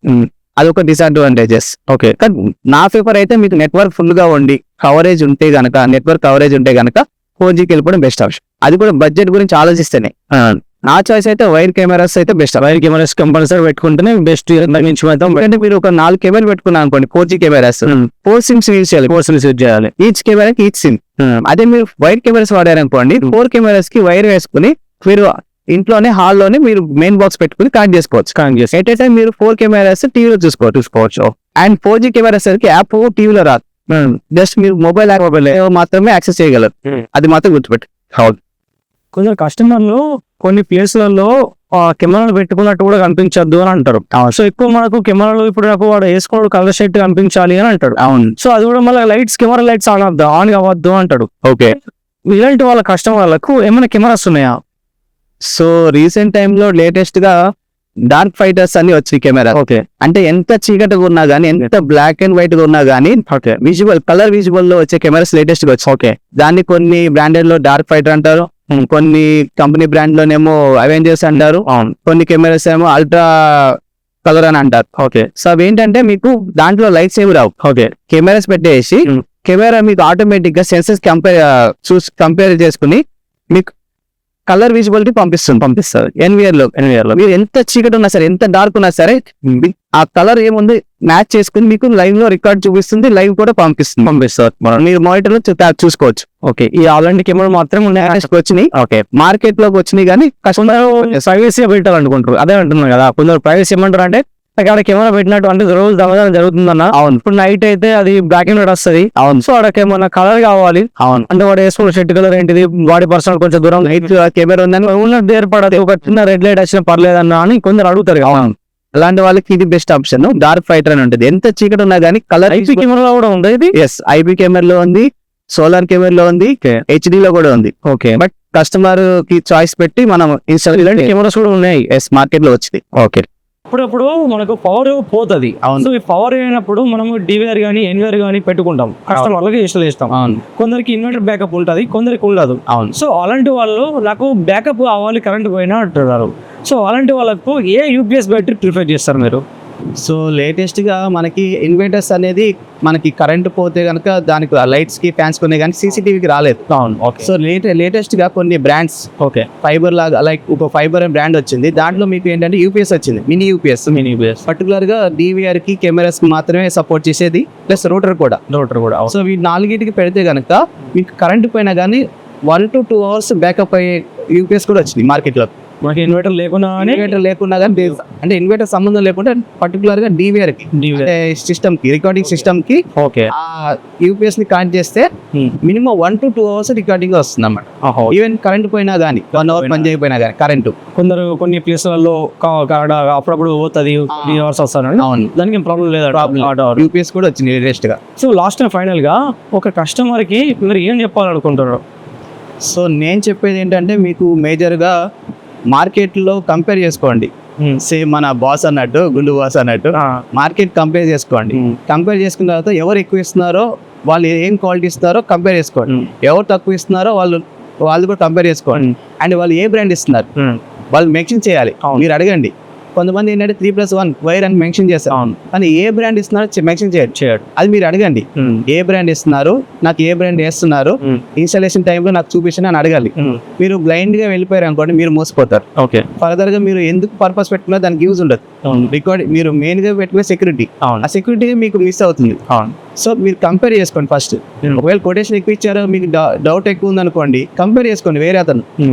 అది ఒక డిసడ్వాంటేజెస్. ఓకే, కానీ నా పేపర్ అయితే మీకు నెట్వర్క్ ఫుల్ గా ఉండి కవరేజ్ ఉంటే గనక, నెట్వర్క్ కవరేజ్ ఉంటే గనక 4Gకి వెళ్ళిపోవడం బెస్ట్ ఆప్షన్. అది కూడా బడ్జెట్ గురించి ఆలోచిస్తేనే. నా చాయిస్ అయితే వైర్ కెమెరాస్ అయితే బెస్ట్. వైర్ కెమెరాస్ కంపల్సరీ పెట్టుకుంటేనే బెస్ట్. ఎందుకంటే మీరు ఒక 4 కెమెరాలు పెట్టుకున్నారు అనుకోండి 4G కెమెరాస్, 4 సిమ్స్ యూజ్ చేయాలి. 4 సిమ్స్ యూజ్ చేయాలి, ఈచ్ కెమెరాకి ఈచ్ సిమ్. అదే మీరు వైర్ కెమెరాస్ వాడారనుకోండి 4 కెమెరాస్ కి వైర్ వేసుకుని మీరు ఇంట్లోనే హాల్లోనే మీరు మెయిన్ బాక్స్ పెట్టుకుని కనెక్ట్ చేసుకోవచ్చు. ఎట్ ఏ టైం మీరు 4 కెమెరాస్ టీవీలో చూసుకోవచ్చు. అండ్ 4G కెమెరాస్ సరికి యాప్ టీవీలో రాదు, జస్ట్ మీరు మొబైల్ మాత్రమే యాక్సెస్ చేయగలరు. అది మాత్రం గుర్తుపెట్టు. కొంచెం కస్టమర్లు కొన్ని ప్లేస్లలో కెమెరాలు పెట్టుకున్నట్టు కూడా కనిపించద్దు అని అంటారు. సో ఎక్కువ మనకు కెమెరాలు ఇప్పుడు నాకు వాడు వేసుకోవడం కలర్ షర్ట్ కనిపించాలి అని అంటాడు. అవును, సో అది కూడా మళ్ళీ కెమెరా లైట్స్ ఆన్ కావద్దు అంటాడు. ఓకే, ఇలాంటి వాళ్ళ కస్టమర్లకు ఏమైనా కెమెరాస్ ఉన్నాయా? సో రీసెంట్ టైంలో లేటెస్ట్ గా డార్క్ ఫైటర్స్ అని వచ్చి కెమెరా. ఓకే, అంటే ఎంత చీకటిగా ఉన్నా గానీ, ఎంత బ్లాక్ అండ్ వైట్ గా ఉన్నా గానీ విజువల్ కలర్ విజువల్ లో వచ్చే కెమెరాస్ లేటెస్ట్ గా వచ్చి. ఓకే, దాన్ని కొన్ని బ్రాండెడ్ లో డార్క్ ఫైటర్ అంటారు, కొన్ని కంపెనీ బ్రాండ్ లోనేమో అవెంజర్స్ అంటారు, కొన్ని కెమెరాస్ ఏమో అల్ట్రా కలర్ అని అంటారు. ఓకే, సో అవి ఏంటంటే మీకు దాంట్లో లైట్స్ ఏమి రావు. ఓకే, కెమెరాస్ పెట్టేసి కెమెరా మీకు ఆటోమేటిక్ గా సెన్సెస్ కంపేర్ చేసుకుని మీకు కలర్ విజిబిలిటీ పంపిస్తారు ఎన్విఆర్ లో మీరు ఎంత చీకటి ఉన్నా సరే, ఎంత డార్క్ ఉన్నా సరే, ఆ కలర్ ఏముంది మ్యాచ్ చేసుకుని మీకు లైవ్ లో రికార్డ్ చూపిస్తుంది, లైవ్ కూడా పంపిస్తారు. మీరు మానిటర్ లో చూసుకోవచ్చు. ఓకే, ఈ అలాంటి కెమెరా మాత్రం వచ్చినాయి. ఓకే, మార్కెట్ లోకి వచ్చినాయి, కానీ కొందరు ప్రైవసీ పెట్టాలనుకుంటారు. అదే అంటున్నారు కదా, కొందరు ప్రైవసీ ఏమంటారు అంటే అక్కడ కెమెరా పెట్టినట్టు అంటే రోజు దొంగతనం జరుగుతుందన్న. అవును, ఇప్పుడు నైట్ అయితే అది బ్లాక్ అండ్ వైట్ వస్తుంది. అవును, సో అక్కడ ఏమన్నా కలర్ కావాలి. అవును, అంటే వాడు వేసుకున్న షర్ట్ కలర్ ఏంటిది, బాడీ పర్సనల్ కొంచెం దూరం నైట్ కెమెరా ఉందని ఉన్నట్టు ఏర్పడదు, ఒక చిన్న రెడ్ లైట్ వచ్చినా పర్లేదన్న అని కొందరు అడుగుతారు. అవును, అలాంటి వాళ్ళకి ఇది బెస్ట్ ఆప్షన్. డార్క్ ఫైటర్ అని ఉంటుంది. ఎంత చీకటి ఉన్నా కానీ కలర్. ఐపీ కెమెరాలో కూడా ఉంది ఇది. ఎస్, ఐపీ కెమెరాలో ఉంది, సోలార్ కెమెరాలో ఉంది, హెచ్డి లో కూడా ఉంది. ఓకే, బట్ కస్టమర్ కి చాయిస్ పెట్టి మనం ఇలాంటి కెమెరాస్ కూడా ఉన్నాయి. ఎస్, మార్కెట్ లో వచ్చింది. ఓకే, అప్పుడప్పుడు మనకు పవర్ పోతుంది. సో ఈ పవర్ అయినప్పుడు మనము డివిఆర్ కానీ ఎన్విఆర్ కానీ పెట్టుకుంటాం, కస్టమర్లకి ఇన్స్టాల్ చేస్తాం. కొందరికి ఇన్వర్టర్ బ్యాకప్ ఉంటుంది, కొందరికి ఉండదు. సో అలాంటి వాళ్ళు నాకు బ్యాకప్ అవ్వాలి కరెంట్ పోయినా అంటున్నారు. సో అలాంటి వాళ్ళకు ఏ యూపీఎస్ బ్యాటరీ ప్రిఫర్ చేస్తారు మీరు? సో లేటెస్ట్ గా మనకి ఇన్వర్టర్స్ అనేది మనకి కరెంట్ పోతే కనుక దానికి లైట్స్ కి ఫ్యాన్స్ కొనే కానీ సీసీటీవీకి రాలేదు. సో లేటెస్ట్ గా కొన్ని బ్రాండ్స్ ఓకే ఫైబర్ లాగా లైక్ ఒక ఫైబర్ బ్రాండ్ వచ్చింది. దాంట్లో మీకు ఏంటంటే యూపీఎస్ వచ్చింది, మినీ యూపీఎస్ పర్టికులర్ గా డివిఆర్ కి కెమెరాస్ కి మాత్రమే సపోర్ట్ చేసేది, ప్లస్ రోటర్ కూడా. సో ఈ నాలుగింటికి పెడితే కనుక మీకు కరెంట్ పోయినా కానీ 1 to 2 hours బ్యాకప్ అయ్యే యూపీఎస్ కూడా వచ్చింది మార్కెట్ లో. మనకి ఇన్వర్టర్ లేకున్నా కానీ అంటే ఇన్వర్టర్ సంబంధం లేకుండా పర్టికులర్ గా డివిఆర్ కి సిస్టమ్ కి రికార్డింగ్ సిస్టమ్ కి ఓకే ఆ యూపీఎస్ ని కనెక్ట్ చేస్తే మినిమం 1 to 2 hours రికార్డింగ్ వస్తుంది అన్నమాట. ఈవెన్ కరెంట్ పోయినా కానీ 1 hour పని చేయకపోయినా కానీ కరెంట్ కొన్ని ప్లేస్లలో అప్పుడప్పుడు పోతుంది, 3 hours వస్తాను. అవును, దానికి ప్రాబ్లం లేదా? యూపీఎస్ కూడా వచ్చింది లేటెస్ట్ గా. సో లాస్ట్ టైం ఫైనల్ గా ఒక కస్టమర్ కి మీరు ఏం చెప్పాలనుకుంటారు? సో నేను చెప్పేది ఏంటంటే మీకు మేజర్ గా మార్కెట్లో కంపేర్ చేసుకోండి. సేమ్ మన బాస్ అన్నట్టు, గుండు బాస్ అన్నట్టు మార్కెట్ కంపేర్ చేసుకోండి. కంపేర్ చేసుకున్న తర్వాత ఎవరు ఎక్కువ ఇస్తున్నారో, వాళ్ళు ఏం క్వాలిటీ ఇస్తున్నారో కంపేర్ చేసుకోండి. ఎవరు తక్కువ ఇస్తున్నారో వాళ్ళు కూడా కంపేర్ చేసుకోండి. అండ్ వాళ్ళు ఏ బ్రాండ్ ఇస్తున్నారు వాళ్ళు మెన్షన్ చేయాలి. మీరు అడగండి. కొంతమంది ఏంటంటే 3+1 వైర్ అని మెన్షన్ చేస్తారు, కానీ ఏ బ్రాండ్ ఇస్తున్నారో మెన్షన్ చేయడు. అది మీరు అడగండి, ఏ బ్రాండ్ ఇస్తున్నారు, నాకు ఏ బ్రాండ్ వేస్తున్నారు, ఇన్స్టాలేషన్ టైంలో నాకు చూపించండి అని అడగాలి. మీరు బ్లైండ్ గా వెళ్ళిపోయారు అనుకోండి, మీరు మోసపోతారు. ఓకే, ఫర్దర్ గా మీరు ఎందుకు పర్పస్ పెట్టుకున్నా దానికి యూజ్ ఉండదు. రికార్డ్ మీరు మెయిన్ గా పెట్టుకునే సెక్యూరిటీ, ఆ సెక్యూరిటీ మీకు మిస్ అవుతుంది. సో మీరు కంపేర్ చేసుకోండి ఫస్ట్. ఒకవేళ కొటేషన్ ఎక్కువ ఇచ్చారో, మీకు డౌట్ ఎక్కువ ఉంది అనుకోండి, కంపేర్ చేసుకోండి. వేరే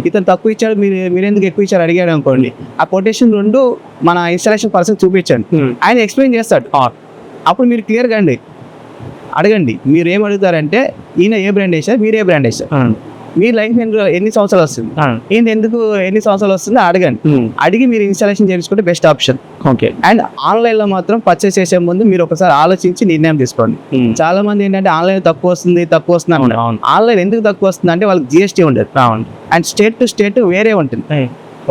ఇతను తక్కువ ఇచ్చాడు, మీరు ఎందుకు ఎక్కువ ఇచ్చారు అడిగాడు అనుకోండి, ఆ కొటేషన్ రెండు మన ఇన్స్టాలేషన్ పర్సన్ చూపించండి, ఆయన ఎక్స్ప్లెయిన్ చేస్తాడు. అప్పుడు మీరు క్లియర్గా అడగండి. మీరు ఏం అడుగుతారంటే, ఈయన ఏ బ్రాండ్ వేసారు, మీరు ఏ బ్రాండ్ వేసారు, మీ లైఫ్ ఎన్ని సంవత్సరాలు వస్తుంది, ఈయన ఎందుకు ఎన్ని సంవత్సరాలు వస్తుందో అడగండి. అడిగి మీరు ఇన్స్టాలేషన్ చేయించుకుంటే best option. Okay, and online లో మాత్రం పర్చేస్ చేసే ముందు మీరు ఒకసారి ఆలోచించి నిర్ణయం తీసుకోండి. చాలా మంది ఏంటంటే ఆన్లైన్ తక్కువ వస్తుంది అంటారు. ఆన్లైన్ ఎందుకు తక్కువ వస్తుంది అంటే వాళ్ళకి జిఎస్టీ ఉండదు. అండ్ స్టేట్ టు స్టేట్ వేరే ఉంటుంది.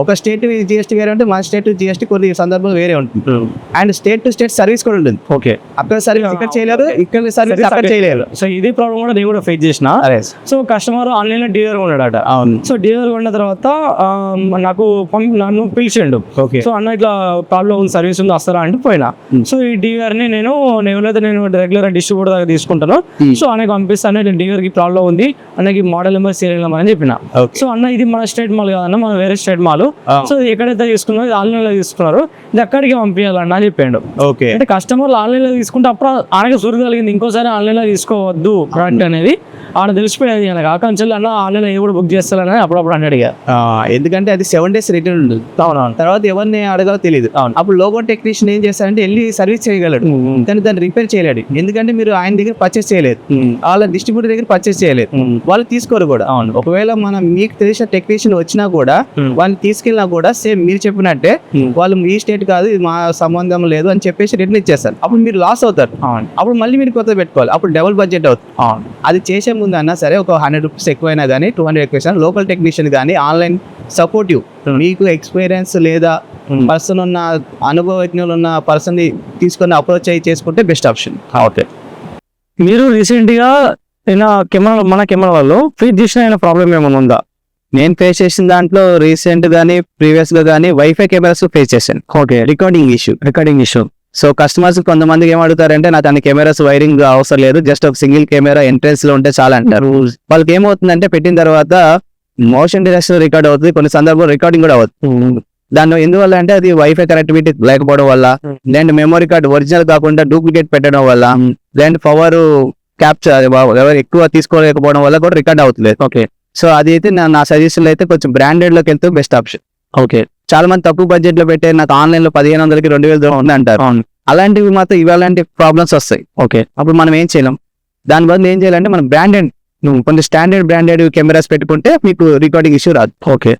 ఒక స్టేట్ జిఎస్టీ వేరే ఉంటుంది, మన స్టేట్ జిఎస్టీ కొన్ని సందర్భాలు వేరే ఉంటుంది. And state to state service కూడా ఉంటుంది. ఓకే, అక్కడ సర్వీస్ ఇక్కడ చేయలేరు, ఇక్కడ సర్వీస్ అక్కడ చేయలేరు. సో ఇది ప్రాబ్లం కూడా నేను కూడా ఫేస్ చేసిన. సో కస్టమర్ ఆన్లైన్ లో డీలర్ ఉన్నాడట. సో డీలర్ ఉన్న తర్వాత నన్ను పిలిచిండు. సో అన్న ఇట్లా ప్రాబ్లం ఉంది, సర్వీస్ ఉంది, వస్తారా అంటే పోయినా. సో ఈ డీలర్ ని నేను రెగ్యులర్ డిస్ట్రిబ్యూటర్ దగ్గర తీసుకుంటాను. సో అన్నకి పంపిస్తాను, డీలర్ కి ప్రాబ్లం ఉంది, అన్నకి మోడల్ నెంబర్ సీరియల్ నెంబర్ అని చెప్పిన. సో అన్న ఇది మన స్టేట్ మాల్ కాదన్న, మన వేరే స్టేట్ మాల్. సో ఎక్కడైతే తీసుకున్నారో ఆన్లైన్ లో తీసుకున్నారు, ఇది అక్కడికి పంపించాలన్నా అని చెప్పాడు. ఓకే, అంటే కస్టమర్లు ఆన్లైన్ లో తీసుకుంటే అప్పుడు ఆయనకి సురు కలిగింది, ఇంకోసారి ఆన్లైన్ లో తీసుకోవద్దు ప్రోడక్ట్ అనేది. ఆడ తెలిసిపోయేది నాకు ఆకాంక్షలు అన్న ఆన్లైన్ ఏ కూడా బుక్ చేస్తారని అప్పుడప్పుడు అని అడిగా. ఎందుకంటే అది 7 days రిటర్న్ ఉంటుంది. తర్వాత ఎవరిని అడగాలో తెలియదు. అప్పుడు లోగో టెక్నీషియన్ ఏం చేస్తారంటే వెళ్ళి సర్వీస్ చేయగలడు, కానీ దాన్ని రిపేర్ చేయలేడు. ఎందుకంటే మీరు ఆయన దగ్గర పర్చేస్ చేయలేదు, వాళ్ళ డిస్ట్రిబ్యూటర్ దగ్గర పర్చేస్ చేయలేదు, వాళ్ళు తీసుకోరు కూడా. ఒకవేళ మీకు తెలిసిన టెక్నీషియన్ వచ్చినా కూడా వాళ్ళని తీసుకెళ్ళినా కూడా సేమ్ మీరు చెప్పినట్టే వాళ్ళు ఈ స్టేట్ కాదు, ఇది మా సంబంధం లేదు అని చెప్పేసి రిటర్న్ ఇచ్చేస్తారు. అప్పుడు మీరు లాస్ అవుతారు. అప్పుడు మళ్ళీ మీరు కొత్త పెట్టుకోవాలి, అప్పుడు డబుల్ బడ్జెట్ అవుతుంది. అది చేసే ముందు అన్నా సరే ఒక 100 rupees ఎక్కువైనా కానీ 200 ఎక్కువ లోకల్ టెక్నీషియన్ కానీ ఆన్లైన్ సపోర్టివ్ మీకు ఎక్స్పీరియన్స్ లేదా పర్సన్ ఉన్న అనుభవజ్ఞులు ఉన్న పర్సన్ ని తీసుకొని అప్రోచ్ అయ్యి చేసుకుంటే బెస్ట్ ఆప్షన్. ఓకే, మీరు రీసెంట్ గా మన కెమెరాలో ఫేస్ చేసిన ప్రాబ్లం ఏమైనా ఉందా? నేను ఫేస్ చేసిన దాంట్లో రీసెంట్ గానీ ప్రీవియస్ గా కానీ వైఫై కెమెరాస్ ఫేస్ చేశాను. Okay, recording issue. So customers కొంతమందికి ఏం అడుగుతారంటే, నాకు అన్ని కెమెరాస్ వైరింగ్ అవసరం లేదు, జస్ట్ ఒక సింగిల్ కెమెరా ఎంట్రెన్స్ లో ఉంటే చాలా అంటారు. వాళ్ళకి ఏమవుతుందంటే పెట్టిన తర్వాత మోషన్ డిటెక్స్ రికార్డ్ అవుతుంది, కొన్ని సందర్భాల్లో రికార్డింగ్ కూడా అవుతుంది. దాన్ని ఎందువల్ల అంటే అది వైఫై కనెక్టివిటీ లేకపోవడం వల్ల, లేదంటే మెమరీ కార్డ్ ఒరిజినల్ కాకుండా డూప్లికేట్ పెట్టడం వల్ల, లేదంటే పవర్ క్యాప్చర్ ఎవరు ఎక్కువ తీసుకోలేకపోవడం వల్ల కూడా రికార్డ్ అవుతుంది. ఓకే సో అది అయితే నా సజెషన్ అయితే కొంచెం బ్రాండెడ్ లోకి వెళ్తే బెస్ట్ ఆప్షన్. ఓకే చాలా మంది తక్కువ బడ్జెట్ లో పెట్టే నాకు ఆన్లైన్ లో 1500కి 2000 ఉంది అంటారు. అవును. అలాంటివి మాత్రం ఇలాంటి ప్రాబ్లమ్స్ వస్తాయి. ఓకే అప్పుడు మనం ఏం చేయలేం. దాని బదులు ఏం చేయాలంటే మనం బ్రాండెడ్ కొంచెం స్టాండర్డ్ బ్రాండెడ్ కెమెరాస్ పెట్టుకుంటే మీకు రికార్డింగ్ ఇష్యూ రాదు. ఓకే